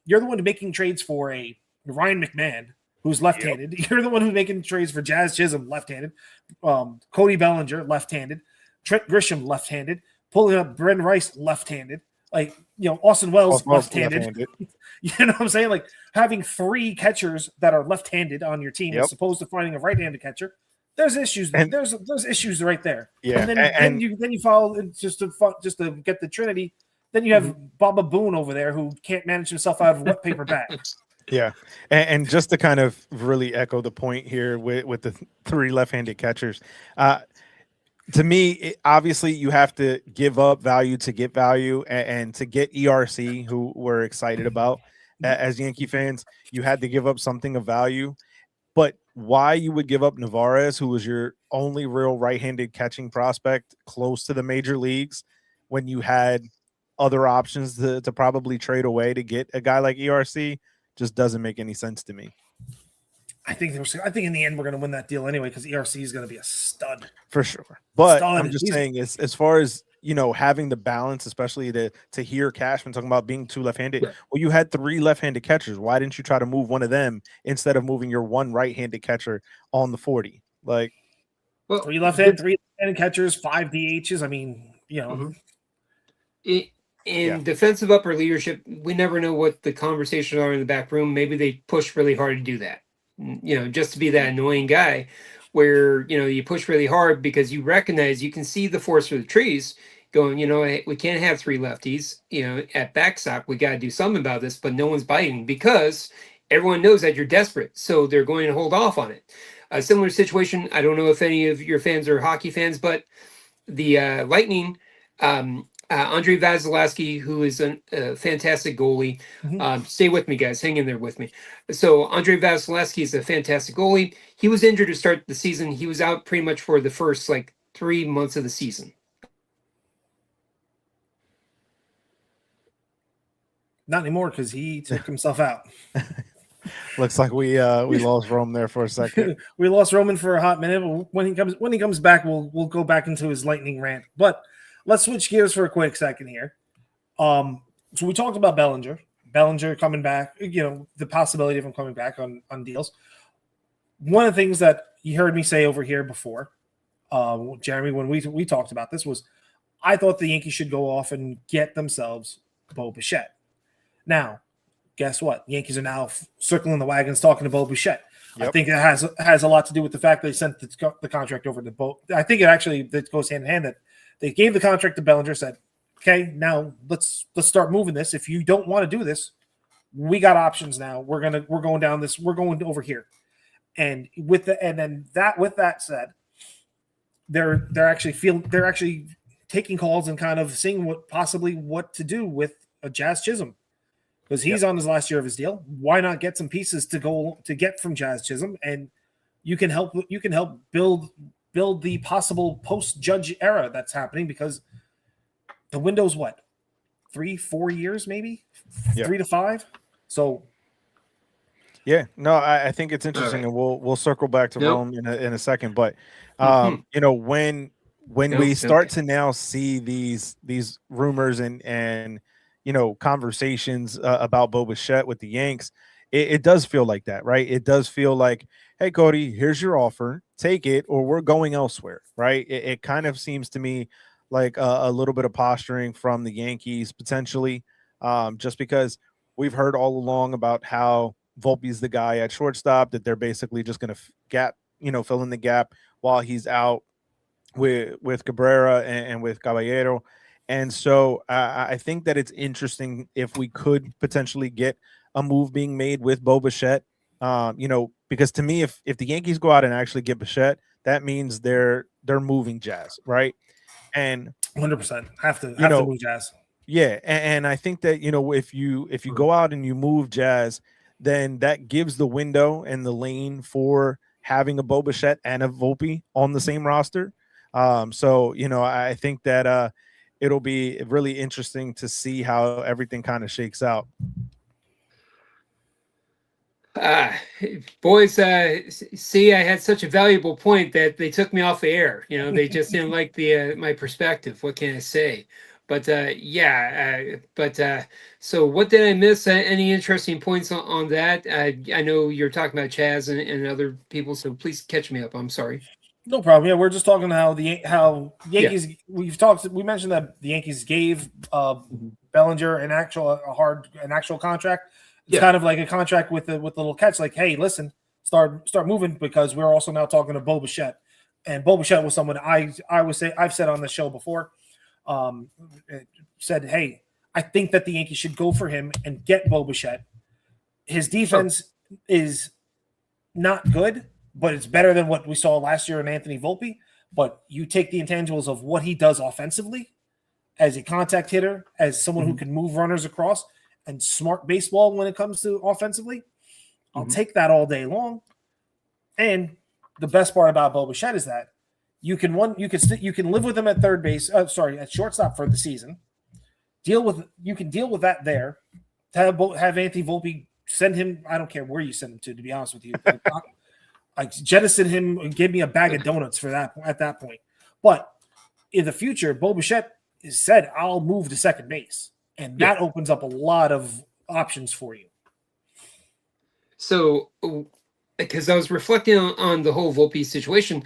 you're the one making trades for a Ryan McMahon, who's left-handed. Yep. You're the one who's making trades for Jazz Chisholm, left-handed. Cody Bellinger, left-handed. Trent Grisham, left-handed. Pulling up Brendan Rice, left-handed. Like, Austin Wells, left-handed. You know what I'm saying? Like, having 3 catchers that are left-handed on your team as opposed to finding a right-handed catcher, there's issues. There's issues right there. Yeah. And then you follow just to get the Trinity. Then you have Baba Boone over there who can't manage himself out of a wet paper bag. Yeah, and just to kind of really echo the point here with the 3 left-handed catchers, to me, obviously you have to give up value to get value, and to get ERC, who we're excited about as Yankee fans, you had to give up something of value. But why you would give up Navarez, who was your only real right-handed catching prospect close to the major leagues, when you had other options to probably trade away to get a guy like ERC, just doesn't make any sense to me. I think in the end we're going to win that deal anyway, because ERC is going to be a stud for sure. But I'm just saying, as far as having the balance, especially to hear Cashman talking about being 2 left-handed. Yeah. Well, you had 3 left-handed catchers. Why didn't you try to move one of them instead of moving your 1 right-handed catcher on the 40? Like, well, 3 left-handed catchers, 5 DHs. I mean, defensive upper leadership, we never know what the conversations are in the back room. Maybe they push really hard to do that, just to be that annoying guy where, you push really hard because you recognize, you can see the forest for the trees going, hey, we can't have 3 lefties, at backstop. We got to do something about this, but no one's biting because everyone knows that you're desperate. So they're going to hold off on it. A similar situation. I don't know if any of your fans are hockey fans, but the Lightning, Andre Vasilevsky, who is a fantastic goalie. Stay with me, guys. Hang in there with me. So Andre Vasilevsky is a fantastic goalie. He was injured to start the season. He was out pretty much for the first 3 months of the season. Not anymore, because he took himself out. Looks like we lost Rome there for a second. We lost Roman for a hot minute. When he comes back, we'll go back into his lightning rant. But let's switch gears for a quick second here. So we talked about Bellinger. Bellinger coming back, the possibility of him coming back on deals. One of the things that you heard me say over here before, Jeremy, when we talked about this, was I thought the Yankees should go off and get themselves Bo Bichette. Now, guess what? Yankees are now circling the wagons talking to Bo Bichette. Yep. I think it has a lot to do with the fact they sent the contract over to Bo. I think that goes hand in hand that they gave the contract to Bellinger, said, okay, now let's start moving this. If you don't want to do this, we got options now. We're going down this. We're going over here. And with that said, they're actually taking calls and kind of seeing what to do with a Jazz Chisholm, because he's on his last year of his deal. Why not get some pieces to get from Jazz Chisholm, and you can help build the possible post Judge era that's happening, because the window's what, 3-4 years, maybe 3 to 5. So yeah, no, I think it's interesting, right. and we'll circle back to Rome in a second. But when Nope, we start okay. to now see these rumors and conversations about Bo Bichette with the Yanks, it does feel like that, right? It does feel like, hey, Cody, here's your offer, take it, or we're going elsewhere, right? It kind of seems to me like a little bit of posturing from the Yankees potentially, just because we've heard all along about how Volpe's the guy at shortstop, that they're basically just going to fill in the gap while he's out with Cabrera and with Caballero. And so I think that it's interesting if we could potentially get a move being made with Bo Bichette, because to me, if the Yankees go out and actually get Bichette, that means they're moving Jazz, right? And 100% have to move Jazz. Yeah, and I think that if you go out and you move Jazz, then that gives the window and the lane for having a Bo Bichette and a Volpe on the same roster. So I think that it'll be really interesting to see how everything kind of shakes out. Boys, see, I had such a valuable point that they took me off the air. They just didn't like the my perspective. What can I say? But so what did I miss? Any interesting points on that? I know you're talking about Chaz and other people, so please catch me up. I'm sorry. No problem. Yeah, we're just talking how Yankees. Yeah. We mentioned that the Yankees gave Bellinger an actual contract. It's kind of like a contract with a little catch, like, hey, listen, start moving, because we're also now talking to Bo Bichette, and Bo Bichette was someone I would say I've said on the show before, said, hey, I think that the Yankees should go for him and get Bo Bichette. His defense is not good, but it's better than what we saw last year in Anthony Volpe. But you take the intangibles of what he does offensively as a contact hitter, as someone who can move runners across, and smart baseball when it comes to offensively. I'll take that all day long. And the best part about Bo Bichette is that you can live with him at third base. At shortstop for the season. You can deal with that there. To have Anthony Volpe send him. I don't care where you send him to be honest with you. I jettison him and give me a bag of donuts for that at that point. But in the future, Bo Bichette has said, I'll move to second base. And that opens up a lot of options for you. So, because I was reflecting on the whole Volpe situation,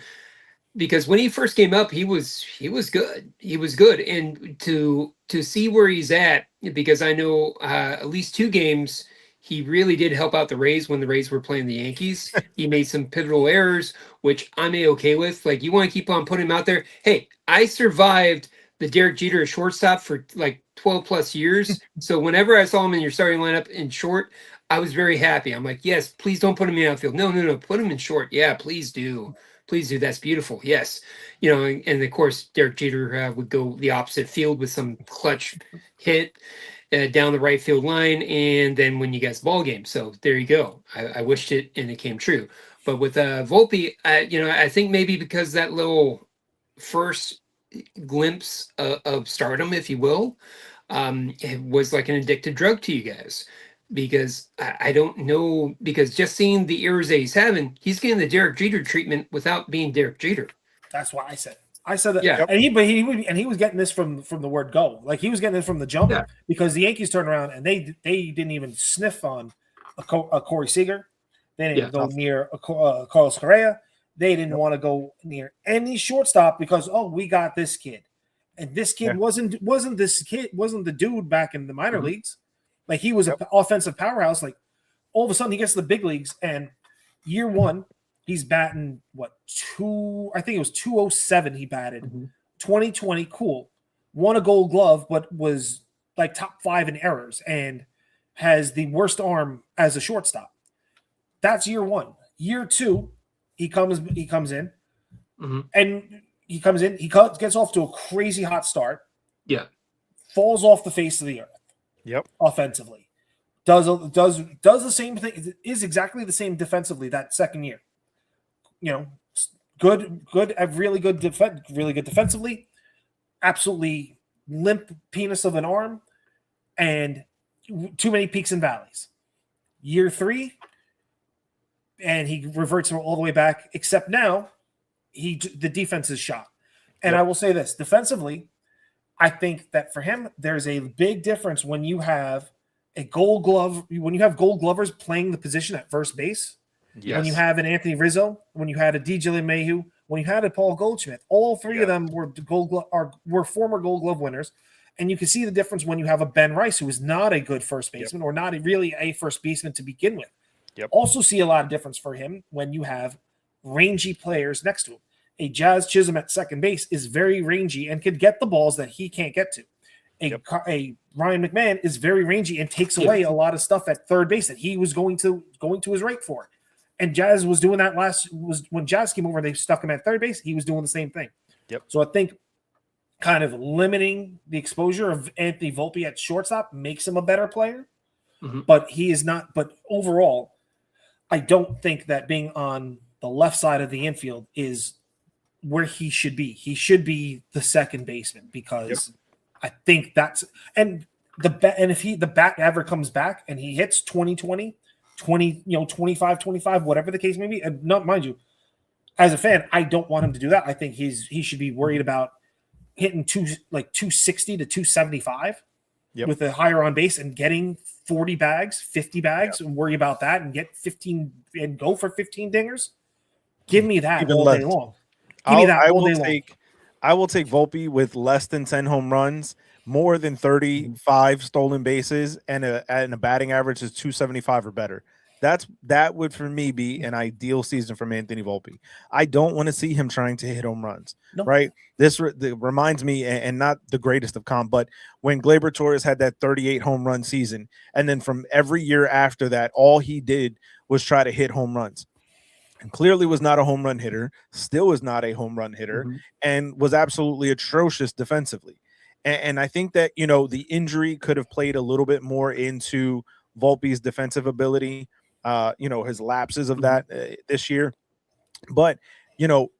because when he first came up, he was good. He was good, and to see where he's at, because I know at least 2 games he really did help out the Rays when the Rays were playing the Yankees. He made some pivotal errors, which I'm okay with. Like, you want to keep on putting him out there. Hey, I survived the Derek Jeter shortstop for like 12 plus years. So whenever I saw him in your starting lineup in short, I was very happy. I'm like, yes, please don't put him in the outfield. No, put him in short. Yeah, please do. Please do. That's beautiful. Yes. And of course, Derek Jeter would go the opposite field with some clutch hit down the right field line, and then win you guys the ball game. So there you go. I wished it, and it came true. But with Volpe, I think maybe because that little first glimpse of stardom, if you will, it was like an addictive drug to you guys, because I don't know, because just seeing the errors that he's having, he's getting the Derek Jeter treatment without being Derek Jeter. That's why I said that. Yeah. And he was getting this from the word go. Like, he was getting it from the jump, because the Yankees turned around and they didn't even sniff on a Corey Seager. They didn't go near a Carlos Correa. They didn't want to go near any shortstop because, we got this kid. And this kid wasn't the dude back in the minor leagues. Like he was an offensive powerhouse. Like all of a sudden he gets to the big leagues, and year one he's batting I think it was 207 he batted. 2020, cool. Won a Gold Glove, but was like top 5 in errors and has the worst arm as a shortstop. That's year one. Year two, he comes in, and he gets off to a crazy hot start. Yeah, falls off the face of the earth. Yep. Offensively, does the same thing. Is exactly the same defensively that second year. Good, really good defensively. Absolutely limp penis of an arm, and too many peaks and valleys. Year three, and he reverts all the way back. Except now, the defense is shot. And I will say this defensively, I think that for him, there's a big difference when you have Gold Glovers playing the position at first base. yes. When you have an Anthony Rizzo, when you had a DJ LeMahieu, when you had a Paul Goldschmidt, all three of them were were former Gold Glove winners. And you can see the difference when you have a Ben Rice, who is not a good first baseman or not really a first baseman to begin with. Also see a lot of difference for him when you have rangy players next to him. A Jazz Chisholm at second base is very rangy and could get the balls that he can't get to. A Ryan McMahon is very rangy and takes away a lot of stuff at third base that he was going to his right for. And Jazz was doing that when Jazz came over, they stuck him at third base. He was doing the same thing. So I think kind of limiting the exposure of Anthony Volpe at shortstop makes him a better player. But he is not. But overall, I don't think that being on the left side of the infield is where he should be. He should be the second baseman because I think that's if the bat ever comes back and he hits 20, 25, 25, whatever the case may be. And not mind you, as a fan, I don't want him to do that. I think he should be worried about hitting 260 to 275 with a higher on base and getting 40 bags, 50 bags, and worry about that and get 15 and go for 15 dingers. Give me that Even all less. day long. Give me that all day long. I will take Volpe with less than 10 home runs, more than 35 stolen bases, and a batting average is 275 or better. That would for me be an ideal season from Anthony Volpe. I don't want to see him trying to hit home runs, right? This reminds me, and not the greatest of comp, but when Gleyber Torres had that 38 home run season, and then from every year after that, all he did was try to hit home runs. And clearly was not a home run hitter, still is not a home run hitter, and was absolutely atrocious defensively. And I think that, the injury could have played a little bit more into Volpe's defensive ability, his lapses of that this year. But,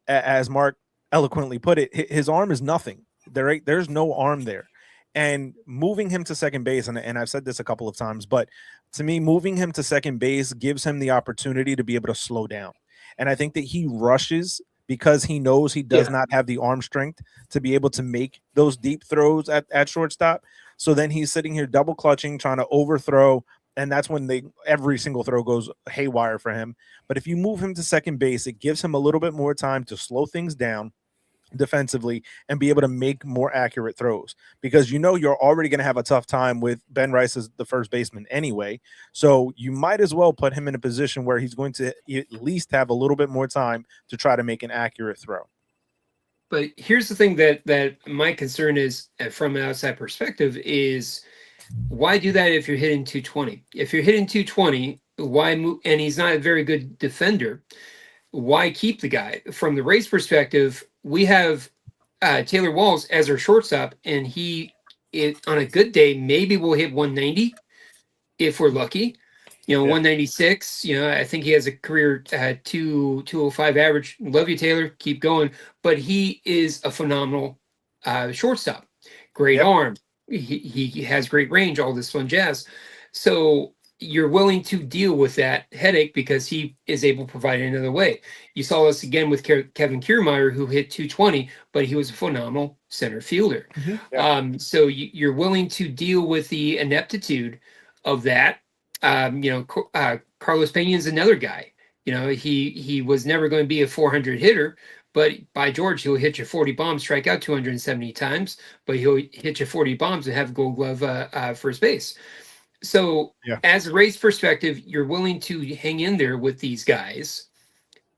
as Mark eloquently put it, his arm is nothing. There's no arm there. And moving him to second base, and I've said this a couple of times, but to me, moving him to second base gives him the opportunity to be able to slow down. And I think that he rushes because he knows he does not have the arm strength to be able to make those deep throws at shortstop. So then he's sitting here double clutching, trying to overthrow. And that's when every single throw goes haywire for him. But if you move him to second base, it gives him a little bit more time to slow things down defensively and be able to make more accurate throws, because you're already going to have a tough time with Ben Rice as the first baseman anyway. So you might as well put him in a position where he's going to at least have a little bit more time to try to make an accurate throw. But here's the thing that my concern is, from an outside perspective, is why do that if you're hitting 220? If you're hitting 220, why move? And he's not a very good defender. Why keep the guy? From the Rays perspective, we have Taylor Walls as our shortstop, and on a good day maybe we'll hit 190 if we're lucky. 196. I think he has a career 205 average. Love you, Taylor. Keep going. But he is a phenomenal shortstop. Great arm. He has great range. All this fun jazz. So you're willing to deal with that headache because he is able to provide it another way. You saw this again with Kevin Kiermaier, who hit 220, but he was a phenomenal center fielder. So you're willing to deal with the ineptitude of that. Carlos Pena is another guy. He was never going to be a 400 hitter, but by George, he'll hit you 40 bombs, strike out 270 times, but he'll hit you 40 bombs and have Gold Glove first base. So Yeah. as a race perspective, you're willing to hang in there with these guys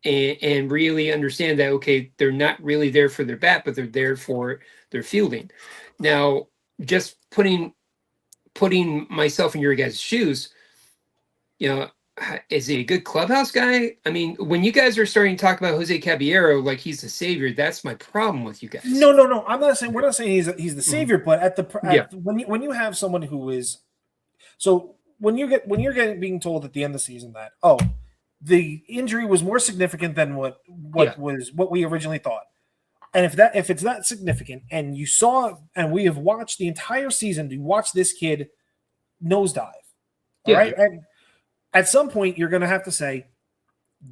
and really understand that, okay, they're not really there for their bat, but they're there for their fielding. Now, just putting myself in your guys' shoes, is he a good clubhouse guy? I mean, when you guys are starting to talk about Jose Caballero like he's the savior, that's my problem with you guys. No. I'm not saying we're not saying he's the savior, but when you have someone who is so when you're being told at the end of the season that the injury was more significant than what we originally thought. And if it's that significant, and you saw, and we have watched the entire season to watch this kid nosedive, all right. And at some point, you're going to have to say,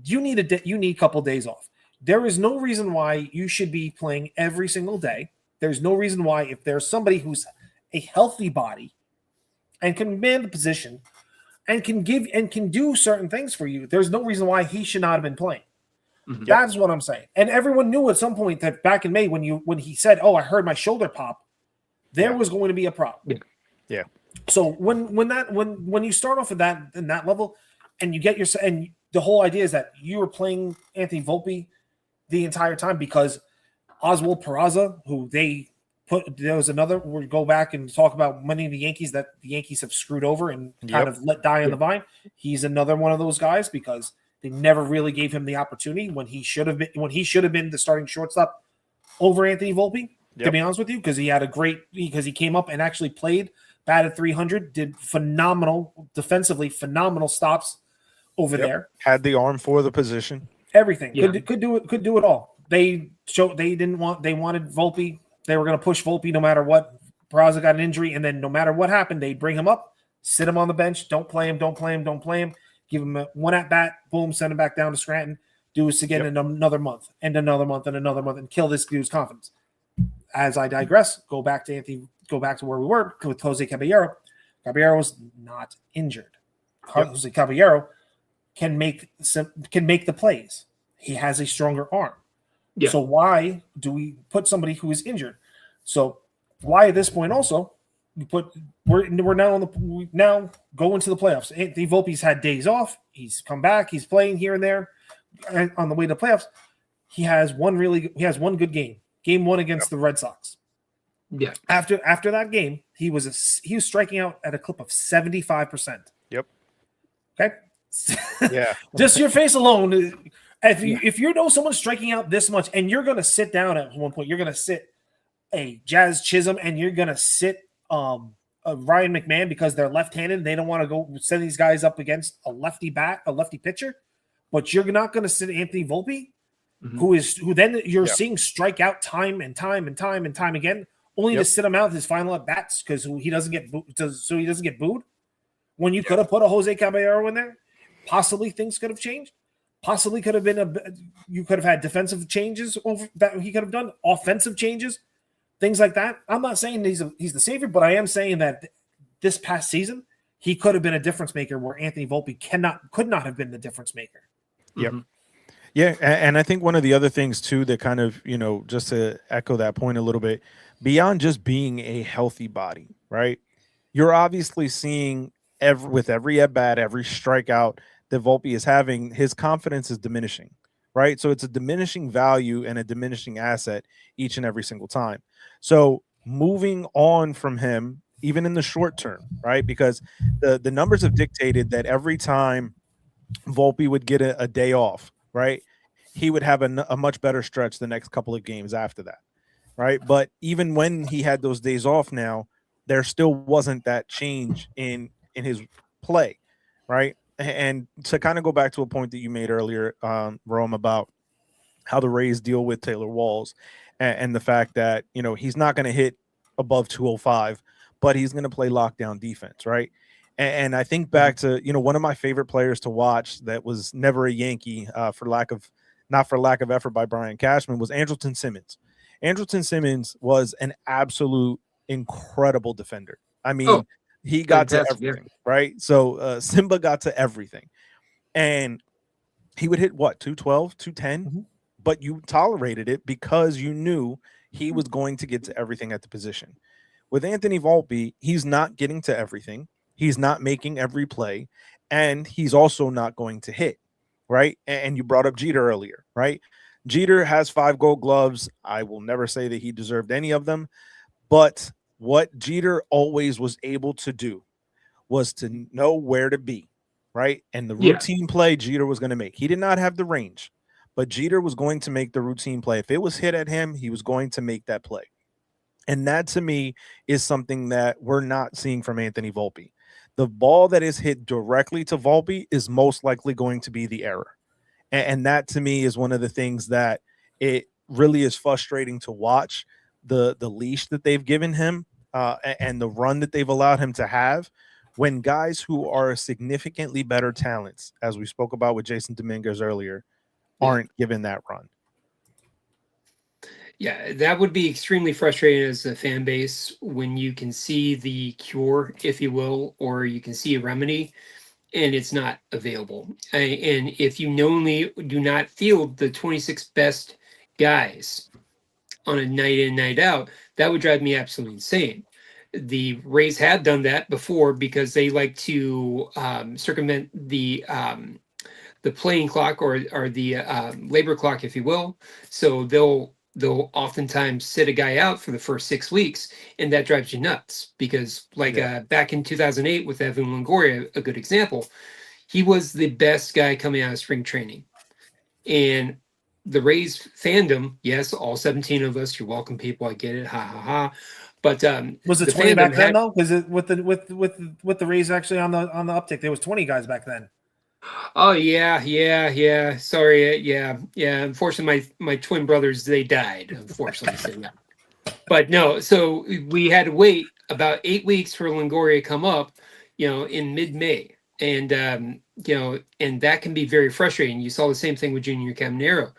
you need a couple days off. There is no reason why you should be playing every single day. There's no reason why, if there's somebody who's a healthy body and can command the position and can do certain things for you, there's no reason why he should not have been playing. Mm-hmm. That's what I'm saying. And everyone knew at some point that back in May when he said, "Oh, I heard my shoulder pop," there was going to be a problem. Yeah. So when you start off at that level, and you get and the whole idea is that you were playing Anthony Volpe the entire time because Oswald Peraza, who there was another. We'll go back and talk about many of the Yankees that the Yankees have screwed over and kind of let die on the vine. He's another one of those guys because they never really gave him the opportunity when he should have been the starting shortstop over Anthony Volpe. To be honest with you, because he came up and actually played, batted .300, did defensively phenomenal stops over there. Had the arm for the position. Everything could do it all. They wanted Volpe. They were going to push Volpe no matter what. Peraza got an injury, and then no matter what happened, they'd bring him up, sit him on the bench, don't play him, give him one at bat, boom, send him back down to Scranton, do this again in another month, and another month, and another month, and kill this dude's confidence. As I digress, go back to where we were with Jose Caballero. Caballero was not injured. Jose Caballero can make the plays. He has a stronger arm. Yeah. So why do we put somebody who is injured? So why at this point also we're now going to the playoffs. Anthony Volpe's had days off. He's come back. He's playing here and there. And on the way to the playoffs, he has one good game. Game 1 against the Red Sox. Yeah. After that game, he was striking out at a clip of 75%. Yep. Okay. Yeah. Just your face alone. If you know someone's striking out this much, and you're going to sit down at one point, you're going to sit a Jazz Chisholm, and you're going to sit a Ryan McMahon because they're left-handed. They don't want to go send these guys up against a lefty pitcher, but you're not going to sit Anthony Volpe, who then you're seeing strike out time and time again, only to sit him out his final at bats because he doesn't get booed. When you could have put a Jose Caballero in there, possibly things could have changed. Possibly could have been you could have had defensive changes over that he could have done, offensive changes, things like that. I'm not saying he's the savior, but I am saying that this past season he could have been a difference maker where Anthony Volpe could not have been the difference maker. Yep. Mm-hmm. Yeah, and I think one of the other things too that kind of, just to echo that point a little bit, beyond just being a healthy body, right? You're obviously seeing with every at bat, every strikeout that Volpe is having, his confidence is diminishing, right? So it's a diminishing value and a diminishing asset each and every single time. So moving on from him, even in the short term, right? Because the numbers have dictated that every time Volpe would get a day off, right, he would have a much better stretch the next couple of games after that, right? But even when he had those days off now, there still wasn't that change in his play, right? And to kind of go back to a point that you made earlier, Rome, about how the Rays deal with Taylor Walls and the fact that, he's not going to hit above 205, but he's going to play lockdown defense, right? And I think back to, one of my favorite players to watch that was never a Yankee not for lack of effort by Brian Cashman was Andrelton Simmons. Andrelton Simmons was an absolute incredible defender. I mean, he got to everything, right? So Simba got to everything. And he would hit, 212, 210? But you tolerated it because you knew he was going to get to everything at the position. With Anthony Volpe, he's not getting to everything. He's not making every play, and he's also not going to hit, right? And you brought up Jeter earlier, right? Jeter has 5 Gold Gloves. I will never say that he deserved any of them, but what Jeter always was able to do was to know where to be, right? And the Yeah. routine play Jeter was going to make. He did not have the range, but Jeter was going to make the routine play. If it was hit at him, he was going to make that play. And that to me is something that we're not seeing from Anthony Volpe. The ball that is hit directly to Volpe is most likely going to be the error. And that to me is one of the things that it really is frustrating to watch, the leash that they've given him and the run that they've allowed him to have, when guys who are significantly better talents, as we spoke about with Jason Dominguez earlier, aren't given that run. Yeah, that would be extremely frustrating as a fan base when you can see the cure, if you will, or you can see a remedy and it's not available. And if you knowingly do not field the 26 best guys on a night in, night out, that would drive me absolutely insane. The Rays have done that before because they like to circumvent the playing clock or the labor clock, if you will. So they'll oftentimes sit a guy out for the first 6 weeks, and that drives you nuts because, like back in 2008 with Evan Longoria, a good example, he was the best guy coming out of spring training, and the Rays fandom, yes, all 17 of us, you're welcome, people. I get it, ha ha ha. But was it the 20 back fandom then though? Because with the Rays actually on the uptick, there was 20 guys back then. Oh yeah. Sorry, yeah. Unfortunately, my twin brothers, they died. Unfortunately, so yeah. But no, so we had to wait about 8 weeks for Longoria to come up, in mid-May, and and that can be very frustrating. You saw the same thing with Junior Caminero,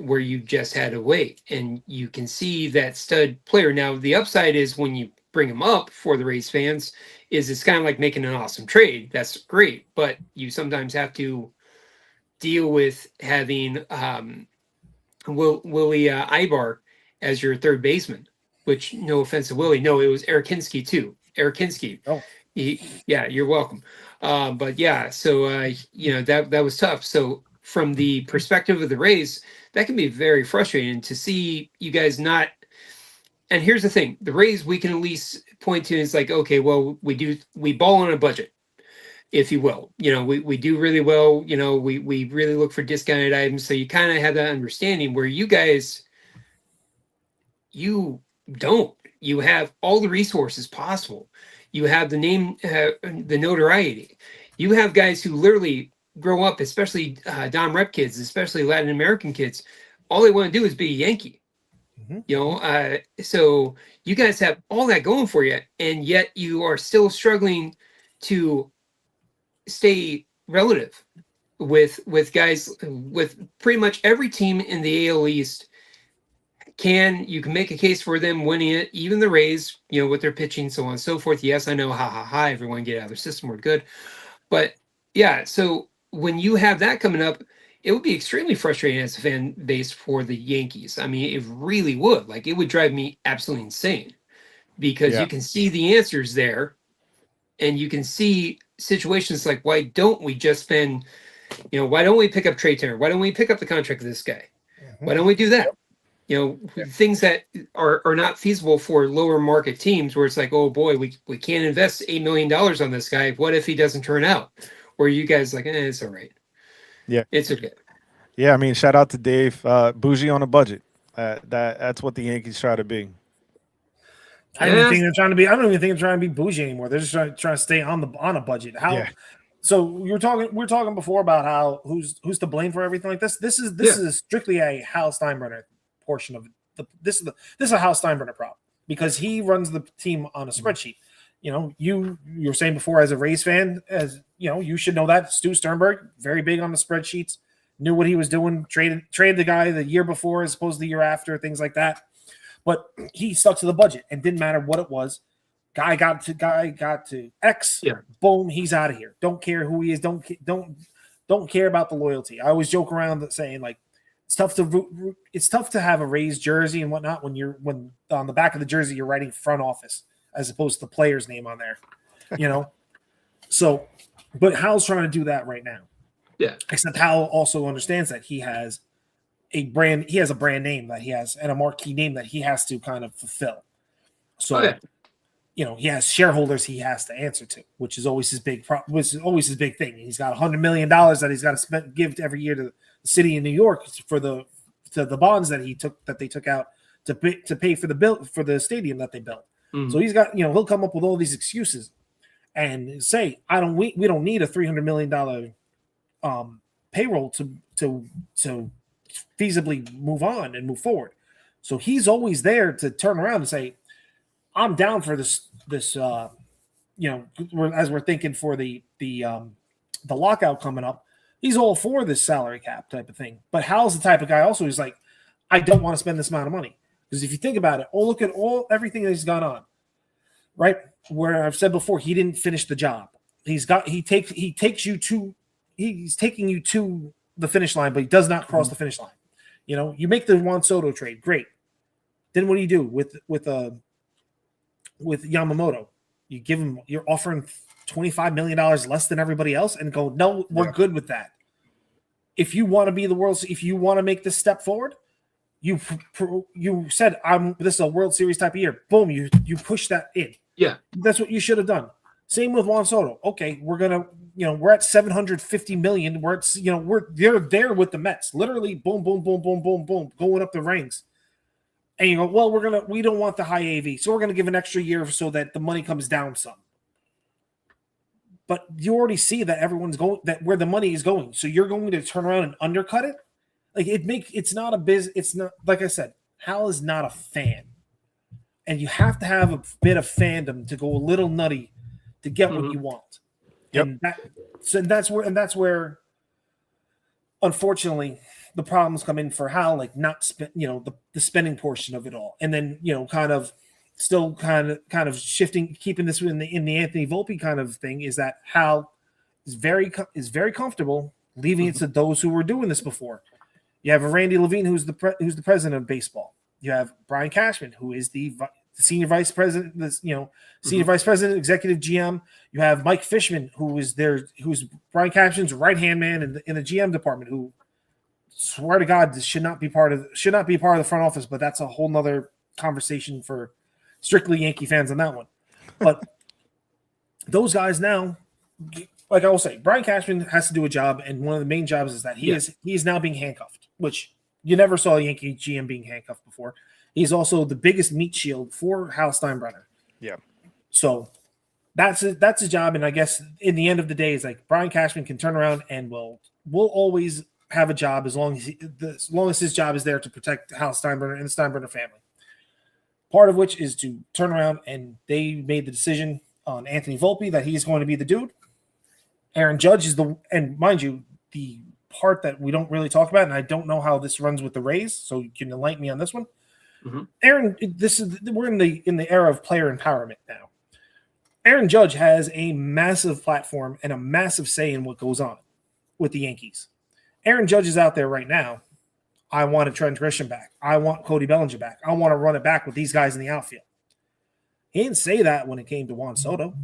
where you just had to wait, and you can see that stud player. Now, the upside is when you bring him up for the Rays fans, is it's kind of like making an awesome trade. That's great, but you sometimes have to deal with having Willie Ibar as your third baseman. Which, no offense to Willie, no, it was Eric Hinsky too. Eric Hinsky. Oh, Yeah, you're welcome. But yeah, so that was tough. So from the perspective of the Rays, that can be very frustrating to see you guys not. And here's the thing: the Rays, we can at least point to is like, okay, well, we ball on a budget, if you will. We do really well. We really look for discounted items, so you kind of have that understanding. Where you guys, you don't. You have all the resources possible. You have the name, the notoriety. You have guys who literally grow up, especially Dom Rep kids, especially Latin American kids. All they want to do is be a Yankee. So you guys have all that going for you, and yet you are still struggling to stay relative with guys, with pretty much every team in the AL East. You can make a case for them winning it, even the Rays, with their pitching, so on and so forth. Yes, I know, ha ha ha, everyone get out of their system, we're good. But yeah, so when you have that coming up, it would be extremely frustrating as a fan base for the Yankees. I mean, it really would. Like, it would drive me absolutely insane because you can see the answers there, and you can see situations like, why don't we just spend, why don't we pick up Trey Turner? Why don't we pick up the contract of this guy? Why don't we do that? Things that are not feasible for lower market teams, where it's like, oh boy, we can't invest $8 million on this guy. What if he doesn't turn out? Or you guys like, it's all right. Yeah, it's okay. Yeah, I mean, shout out to Dave. Bougie on a budget. That's what the Yankees try to be. I don't even think they're trying to be. I don't even think they're trying to be bougie anymore. They're just trying to stay on a budget. So we're talking before about how who's to blame for everything like this. This is strictly a Hal Steinbrenner portion of it. This is a Hal Steinbrenner problem because he runs the team on a spreadsheet. You were saying before, as a Rays fan, as you should know that Stu Sternberg, very big on the spreadsheets, knew what he was doing, traded the guy the year before as opposed to the year after, things like that. But he stuck to the budget and didn't matter what it was. Guy got to X. Yeah. Boom, he's out of here. Don't care who he is. Don't care about the loyalty. I always joke around saying, like, it's tough to have a Rays jersey and whatnot when on the back of the jersey you're writing front office as opposed to the player's name on there. So, but Hal's trying to do that right now. Yeah. Except Hal also understands that he has a brand name that he has and a marquee name that he has to kind of fulfill. So, he has shareholders he has to answer to, which is always his big thing. He's got $100 million that he's got to give every year to the city of New York for the bonds that they took out to pay for the stadium that they built. Mm-hmm. So he's got, he'll come up with all these excuses and say, we don't need a $300 million payroll to feasibly move on and move forward. So he's always there to turn around and say, I'm down for this as we're thinking for the lockout coming up. He's all for this salary cap type of thing. But Hal's the type of guy also who's like, I don't want to spend this amount of money. Because if you think about it, look at everything that he's gone on, right? Where I've said before, he didn't finish the job. He's taking you to the finish line, but he does not cross the finish line. You make the Juan Soto trade, great. Then what do you do with Yamamoto? You're offering $25 million less than everybody else and go, no, we're good with that. If you want to be if you want to make this step forward, you said, this is a World Series type of year. Boom, you push that in. Yeah. That's what you should have done. Same with Juan Soto. Okay, we're at $750 million. They're there with the Mets. Literally, boom, boom, boom, boom, boom, boom, going up the ranks. And you go, well, we don't want the high AV, so we're gonna give an extra year so that the money comes down some. But you already see that everyone's going where the money is going. So you're going to turn around and undercut it. Like it's not a biz. It's not, like I said, Hal is not a fan. And you have to have a bit of fandom to go a little nutty to get what you want. Yep. And that's where unfortunately the problems come in for Hal, like not the spending portion of it all. And then, kind of shifting, keeping this in the Anthony Volpe kind of thing is that Hal is very comfortable leaving it to those who were doing this before. You have a Randy Levine, who's the president of baseball. You have Brian Cashman, who is the senior vice president, senior vice president, executive GM. You have Mike Fishman, who's Brian Cashman's right hand man in the GM department. Who, swear to God, this should not be part of the front office. But that's a whole nother conversation for strictly Yankee fans on that one. But those guys now, like I will say, Brian Cashman has to do a job, and one of the main jobs is that he is now being handcuffed, which you never saw a Yankee GM being handcuffed before. He's also the biggest meat shield for Hal Steinbrenner. Yeah. So that's his job, and I guess in the end of the day, it's like Brian Cashman can turn around and will always have a job as long as his job is there to protect Hal Steinbrenner and the Steinbrenner family. Part of which is to turn around, and they made the decision on Anthony Volpe that he's going to be the dude. Aaron Judge and mind you, the part that we don't really talk about, and I don't know how this runs with the Rays, so you can enlighten me on this one. Mm-hmm. Aaron, we're in the era of player empowerment now. Aaron Judge has a massive platform and a massive say in what goes on with the Yankees. Aaron Judge is out there right now. I want a Trent Grisham back. I want Cody Bellinger back. I want to run it back with these guys in the outfield. He didn't say that when it came to Juan Soto.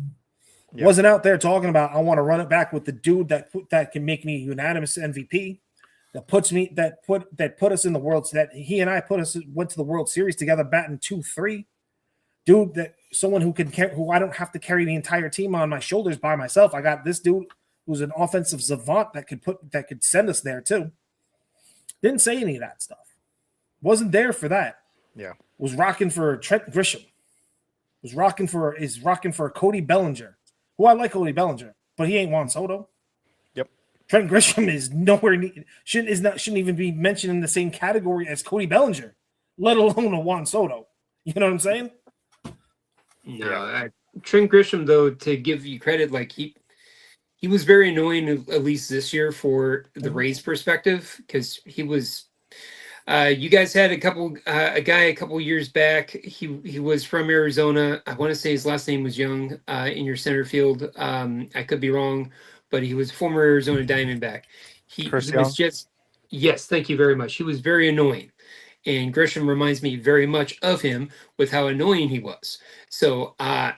Yep. Wasn't out there talking about, I want to run it back with the dude that can make me unanimous MVP, that put us in the world, that he and I went to the World Series together, batting 2-3. Dude, that someone who I don't have to carry the entire team on my shoulders by myself. I got this dude who's an offensive savant that could send us there too. Didn't say any of that stuff. Wasn't there for that. Yeah. Was rocking for Trent Grisham. Is rocking for Cody Bellinger. Who I like Cody Bellinger, but he ain't Juan Soto. Yep. Trent Grisham is nowhere shouldn't even be mentioned in the same category as Cody Bellinger, let alone a Juan Soto. You know what I'm saying? No, Trent Grisham, though, to give you credit, like he was very annoying, at least this year, for the Rays' perspective, because he was. You guys had a guy a couple years back. He was from Arizona. I want to say his last name was Young in your center field. I could be wrong, but he was a former Arizona Diamondback. He was just, yes, thank you very much. He was very annoying. And Grisham reminds me very much of him with how annoying he was. So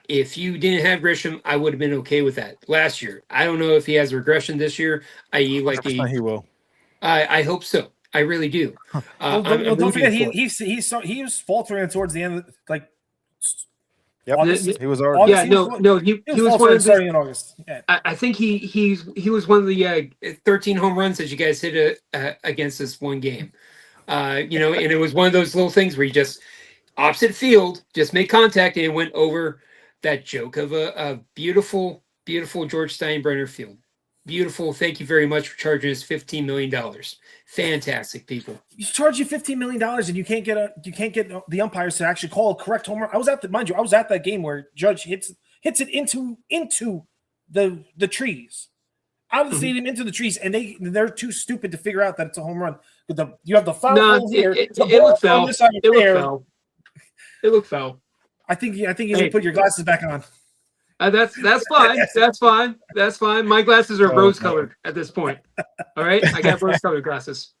if you didn't have Grisham, I would have been okay with that last year. I don't know if he has regression this year, i.e. like 100% he will. I hope so. I really do. Well, I'm don't rooting forget for it. he was faltering towards the end of like Yep. August. He was already. Yeah, he was one of the, starting in August. Yeah. I think he was one of the 13 home runs that you guys hit against this one game. And it was one of those little things where you just opposite field, just made contact and it went over that joke of a beautiful, beautiful George Steinbrenner field. Beautiful. Thank you very much for charging us $15 million. Fantastic, people. You charge you $15 million and you can't get the umpires to actually call a correct home run. I was at that game where Judge hits it into the trees, out of the stadium into the trees, and they're too stupid to figure out that it's a home run. You have the foul pole here. It looked foul. It looked foul. I think you need to put your glasses back on. That's fine. That's fine. My glasses are rose colored at this point. All right, I got rose colored glasses.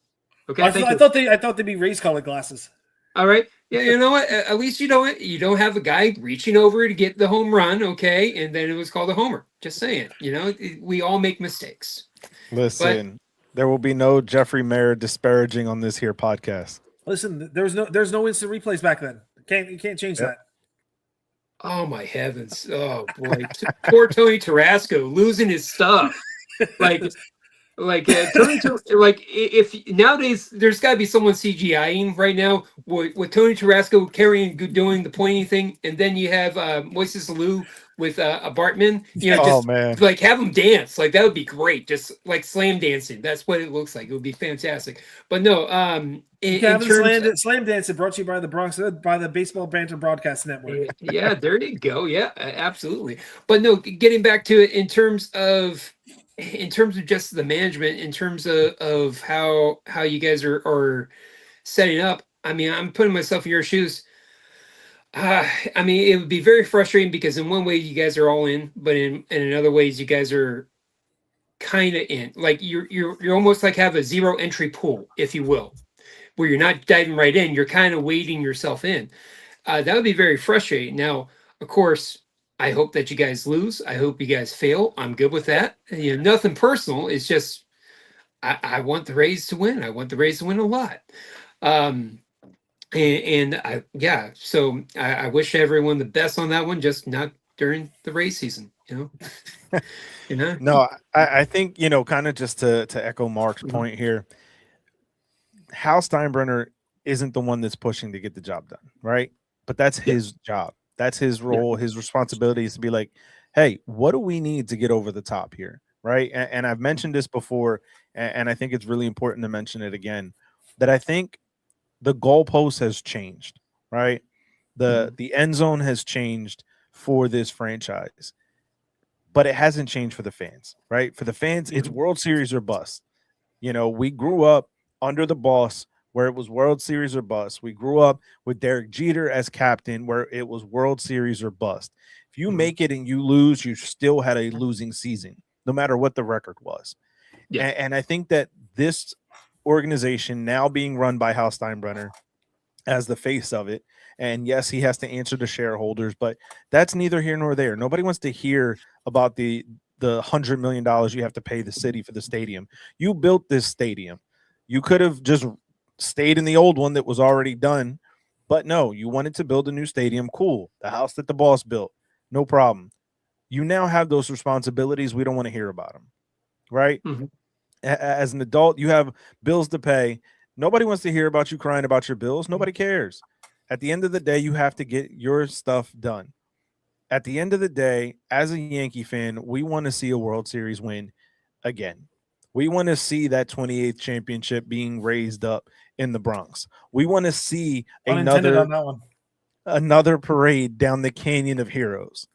Okay, I thought they'd be race colored glasses. All right. Yeah, you know what? At least you don't have a guy reaching over to get the home run. Okay, and then it was called a homer. Just saying. We all make mistakes. Listen, there will be no Jeffrey Mayer disparaging on this here podcast. Listen, there's no instant replays back then. You can't change that. Oh my heavens! Oh boy, poor Tony Tarasco losing his stuff. Tony, if nowadays there's got to be someone CGIing right now with Tony Tarasco doing the pointing thing, and then you have Moises Alou with a Bartman. Man, like have them dance. Like that would be great. Just like slam dancing. That's what it looks like. It would be fantastic. But no, Slam Dancing brought to you by the Bronx, by the Baseball Banter Broadcast Network. Yeah, there you go. Yeah, absolutely. But no, getting back to it in terms of just the management, in terms of how you guys are setting up. I mean, I'm putting myself in your shoes. I mean, it would be very frustrating because in one way you guys are all in, but in other ways you guys are kind of in. Like you're almost like have a zero entry pool, if you will, where you're not diving right in. You're kind of wading yourself in. That would be very frustrating. Now, of course, I hope that you guys lose. I hope you guys fail. I'm good with that. Nothing personal. It's just I want the Rays to win. I want the Rays to win a lot. So I wish everyone the best on that one, just not during the race season, No, I think, kind of just to echo Mark's point here, Hal Steinbrenner isn't the one that's pushing to get the job done, right? But that's his job. That's his role. His responsibility is to be like, hey, what do we need to get over the top here, right? And I've mentioned this before, and I think it's really important to mention it again, that I think the goalpost has changed, right? The end zone has changed for this franchise, but it hasn't changed for the fans, right? For the fans, it's World Series or bust. We grew up under the boss where it was World Series or bust. We grew up with Derek Jeter as captain where it was World Series or bust. If you make it and you lose, you still had a losing season, no matter what the record was. Yeah. And I think that this organization now being run by Hal Steinbrenner as the face of it, and yes, he has to answer to shareholders, but that's neither here nor there. Nobody wants to hear about the $100 million you have to pay the city for the stadium. You built this stadium. You could have just stayed in the old one that was already done, but no, you wanted to build a new stadium. Cool. The house that the boss built, no problem. You now have those responsibilities. We don't want to hear about them, right? As an adult, you have bills to pay. Nobody wants to hear about you crying about your bills. Nobody cares. At the end of the day, you have to get your stuff done. At the end of the day, as a Yankee fan, we want to see a World Series win again. We want to see that 28th championship being raised up in the Bronx. We want to see another parade down the Canyon of Heroes.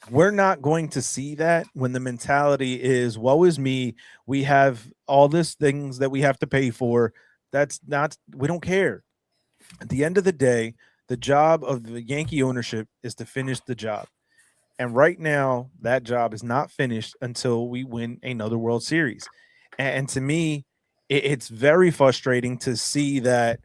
We're not going to see that when the mentality is, woe is me. We have all these things that we have to pay for. We don't care. At the end of the day, the job of the Yankee ownership is to finish the job. And right now, that job is not finished until we win another World Series. And to me, it's very frustrating to see that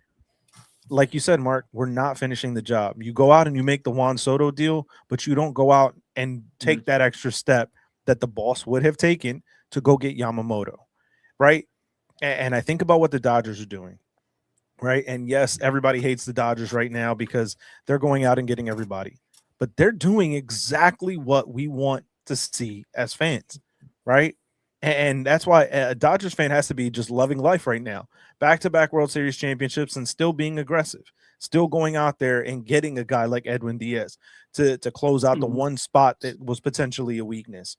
like you said, Mark, we're not finishing the job. You go out and you make the Juan Soto deal, but you don't go out and take that extra step that the boss would have taken to go get Yamamoto, right? And I think about what the Dodgers are doing, right? And yes, everybody hates the Dodgers right now because they're going out and getting everybody, but they're doing exactly what we want to see as fans, right? And that's why a Dodgers fan has to be just loving life right now. Back-to-back World Series championships and still being aggressive, still going out there and getting a guy like Edwin Diaz to close out the one spot that was potentially a weakness.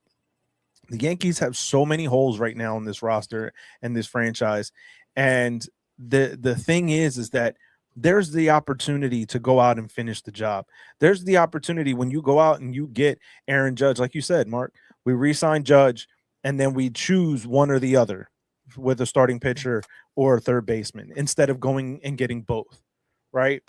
The Yankees have so many holes right now in this roster and this franchise. And the thing is that there's the opportunity to go out and finish the job. There's the opportunity when you go out and you get Aaron Judge, like you said, Mark, we re-sign Judge and then we choose one or the other with a starting pitcher or a third baseman instead of going and getting both, right?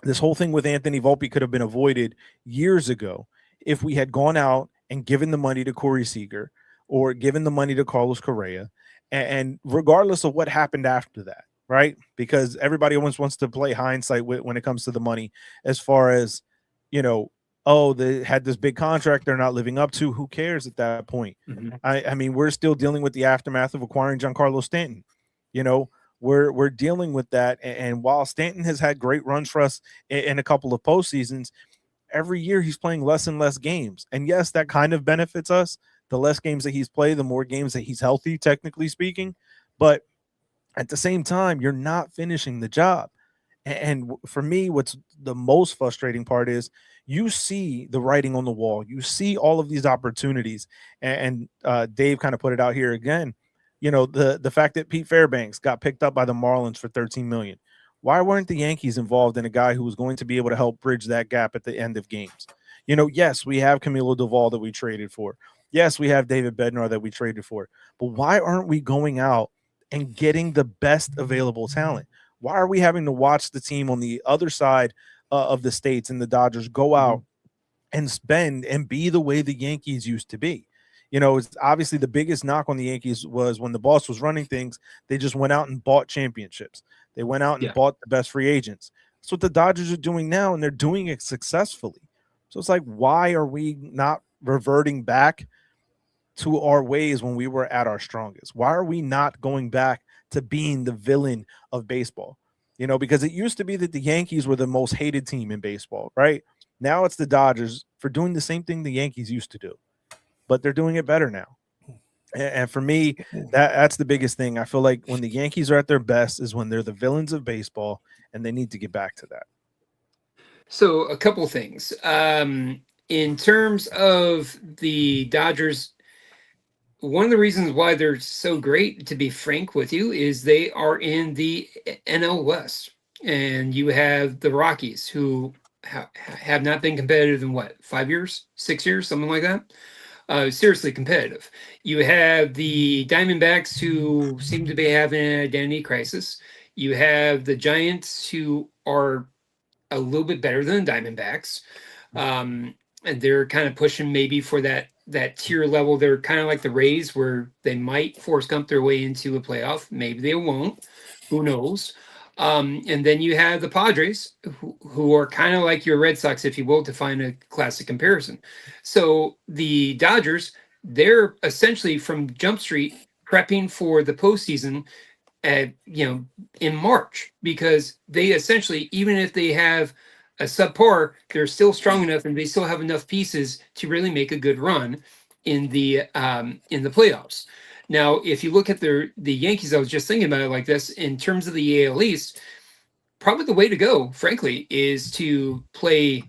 This whole thing with Anthony Volpe could have been avoided years ago if we had gone out and given the money to Corey Seager or given the money to Carlos Correa, and regardless of what happened after that, right? Because everybody always wants to play hindsight when it comes to the money, as far as, you know, oh, they had this big contract they're not living up to. Who cares at that point? I mean, we're still dealing with the aftermath of acquiring Giancarlo Stanton. You know, we're dealing with that. And while Stanton has had great runs for us in a couple of postseasons, every year he's playing less and less games. And yes, that kind of benefits us. The less games that he's played, the more games that he's healthy, technically speaking. But at the same time, you're not finishing the job. And for me, what's the most frustrating part is you see the writing on the wall. You see all of these opportunities. And Dave kind of put it out here again. You know, the fact that Pete Fairbanks got picked up by the Marlins for $13 million. Why weren't the Yankees involved in a guy who was going to be able to help bridge that gap at the end of games? You know, yes, we have Camilo Doval that we traded for. Yes, we have David Bednar that we traded for. But why aren't we going out and getting the best available talent? Why are we having to watch the team on the other side of the states and the Dodgers go out and spend and be the way the Yankees used to be? You know, it's obviously the biggest knock on the Yankees was when the boss was running things, they just went out and bought championships. They went out and bought the best free agents. That's what the Dodgers are doing now, and they're doing it successfully. So it's like, why are we not reverting back to our ways when we were at our strongest? Why are we not going back to being the villain of baseball? You know, because it used to be that the Yankees were the most hated team in baseball, right? Now it's the Dodgers for doing the same thing the Yankees used to do, but they're doing it better now. And for me, that's the biggest thing. I feel like when the Yankees are at their best is when they're the villains of baseball, and they need to get back to that. So a couple things. In terms of the Dodgers, one of the reasons why they're so great, to be frank with you, is they are in the NL West. And you have the Rockies, who have not been competitive in 5 years, 6 years, something like that. Seriously competitive. You have the Diamondbacks, who seem to be having an identity crisis. You have the Giants, who are a little bit better than the Diamondbacks. And they're kind of pushing maybe for that tier level. They're kind of like the Rays, where they might Forrest Gump their way into a playoff. Maybe they won't. Who knows? And then you have the Padres, who are kind of like your Red Sox, if you will, to find a classic comparison. So the Dodgers, they're essentially from Jump Street prepping for the postseason in March, because they essentially, even if they have a subpar, they're still strong enough and they still have enough pieces to really make a good run in the playoffs. Now, if you look at the Yankees, I was just thinking about it like this, in terms of the AL East, probably the way to go, frankly, is to play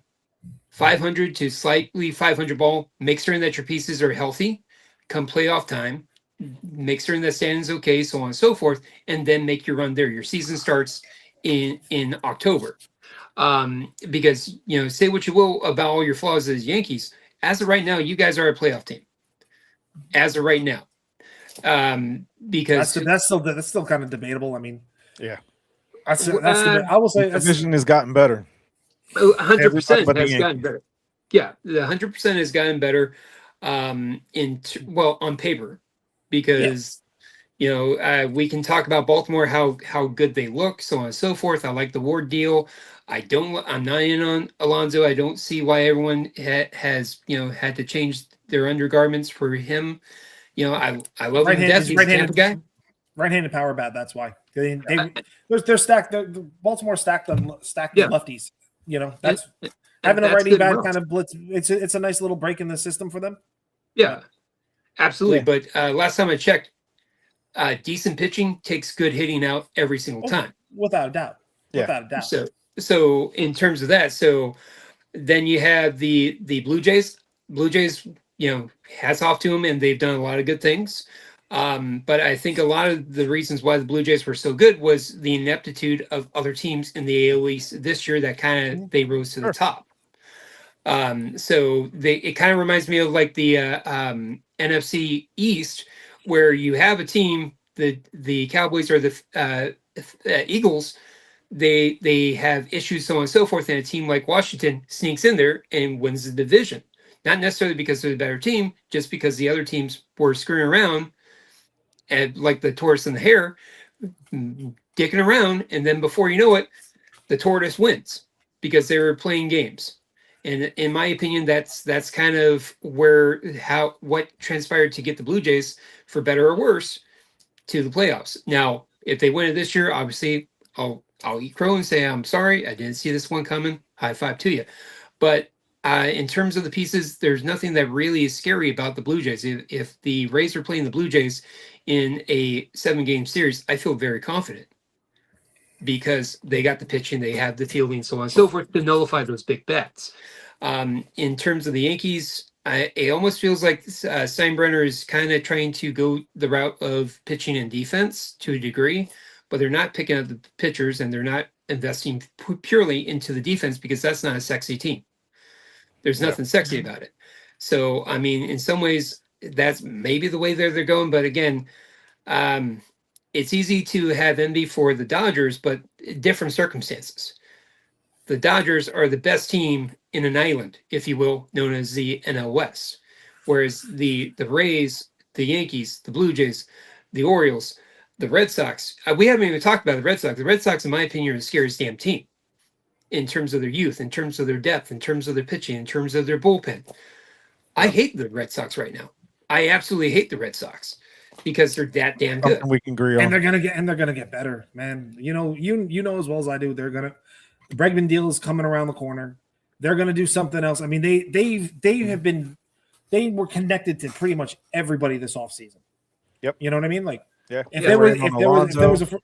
500 to slightly 500 ball, make certain that your pieces are healthy come playoff time, make certain that standing's okay, so on and so forth, and then make your run there. Your season starts in October. Because, say what you will about all your flaws as Yankees, as of right now, you guys are a playoff team. As of right now. Because that's still kind of debatable. I mean, yeah, that's I will say the division has gotten better. 100% has gotten better. Yeah, the 100% has gotten better. On paper, because We can talk about Baltimore, how good they look, so on and so forth. I like the Ward deal. I'm not in on Alonso. I don't see why everyone has had to change their undergarments for him. I love him to death. He's a Tampa guy. Right-handed power bat. That's why they're stacked. Baltimore stacked them lefties. That's having a righty bat kind of blitz. It's a nice little break in the system for them. Yeah, absolutely. But last time I checked, decent pitching takes good hitting out every single time, without a doubt. Without a doubt. So in terms of that, then you have the Blue Jays. Blue Jays, hats off to them, and they've done a lot of good things. But I think a lot of the reasons why the Blue Jays were so good was the ineptitude of other teams in the AL East this year that kind of they rose to the top. So it kind of reminds me of like the NFC East, where you have a team, the Cowboys or the Eagles, they have issues, so on and so forth, and a team like Washington sneaks in there and wins the division. Not necessarily because they're the better team, just because the other teams were screwing around, and like the tortoise and the hare, dicking around, and then before you know it, the tortoise wins because they were playing games. And in my opinion, that's kind of what transpired to get the Blue Jays, for better or worse, to the playoffs. Now, if they win it this year, obviously I'll eat crow and say, I'm sorry, I didn't see this one coming. High five to you. But in terms of the pieces, there's nothing that really is scary about the Blue Jays. If the Rays are playing the Blue Jays in a 7-game series, I feel very confident because they got the pitching, they have the fielding, so on and so forth, to nullify those big bets. In terms of the Yankees, it almost feels like Steinbrenner is kind of trying to go the route of pitching and defense to a degree, but they're not picking up the pitchers and they're not investing purely into the defense because that's not a sexy team. There's nothing sexy about it. So, I mean, in some ways, that's maybe the way they're going. But again, it's easy to have envy for the Dodgers, but different circumstances. The Dodgers are the best team in an island, if you will, known as the NL West. Whereas the Rays, the Yankees, the Blue Jays, the Orioles, the Red Sox, we haven't even talked about the Red Sox. The Red Sox, in my opinion, are the scariest damn team in terms of their youth, in terms of their depth, in terms of their pitching, in terms of their bullpen. I hate the Red Sox right now. I absolutely hate the Red Sox because they're that damn good. We can agree on. And they're gonna get better, man. You know as well as I do. The Bregman deal is coming around the corner. They're gonna do something else. I mean, they were connected to pretty much everybody this offseason. Yep. You know what I mean? Like, yeah. If there was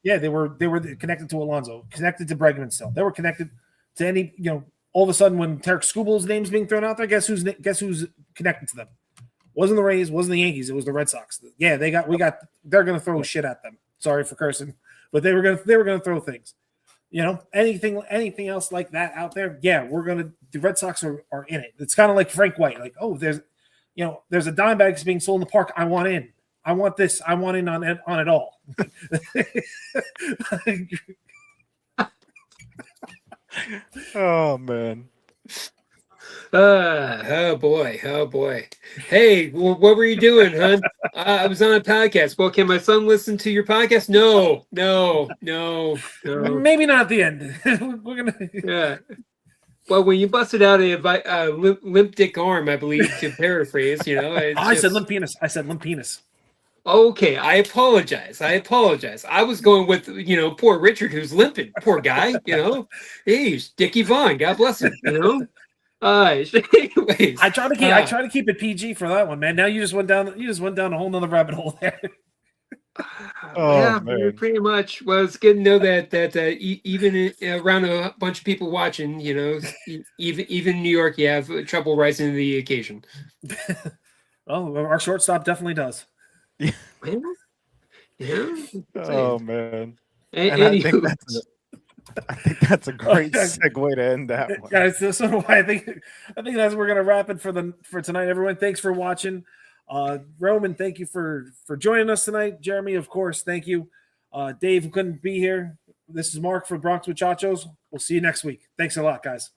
they were connected to Alonso, connected to Bregman still. They were connected to any, all of a sudden when Tarek Skubal's name's being thrown out there, guess who's connected to them? Wasn't the Rays, wasn't the Yankees, it was the Red Sox. Yeah, they're gonna throw shit at them. Sorry for cursing, but they were gonna throw things. Anything else like that out there? Yeah, the Red Sox are in it. It's kind of like Frank White, like, oh, there's a dime bag that's being sold in the park. I want in. I want this. I want in on it all. Oh man. Oh boy. Hey, what were you doing, hon? I was on a podcast. Well, can my son listen to your podcast? No. Maybe not at the end. We're gonna. Yeah. Well, when you busted out a limp dick arm, I believe, to paraphrase, I said limp penis. I said limp penis. Okay, I apologize. I was going with, poor Richard, who's limping. Poor guy, He's Dickie Vaughn. God bless him, Anyways. I try to keep it PG for that one, man. Now you just went down a whole nother rabbit hole there. Man. Pretty much. Well, it's good to know that even around a bunch of people watching, even in New York, you have trouble rising to the occasion. Well, our shortstop definitely does. Yeah. Oh man. And I think that's a great segue to end that one. Guys, so I think that's we're gonna wrap it for tonight. Everyone, thanks for watching. Roman, thank you for joining us tonight. Jeremy, of course, thank you. Dave, who couldn't be here. This is Mark for Bronx Muchachos. We'll see you next week. Thanks a lot, guys.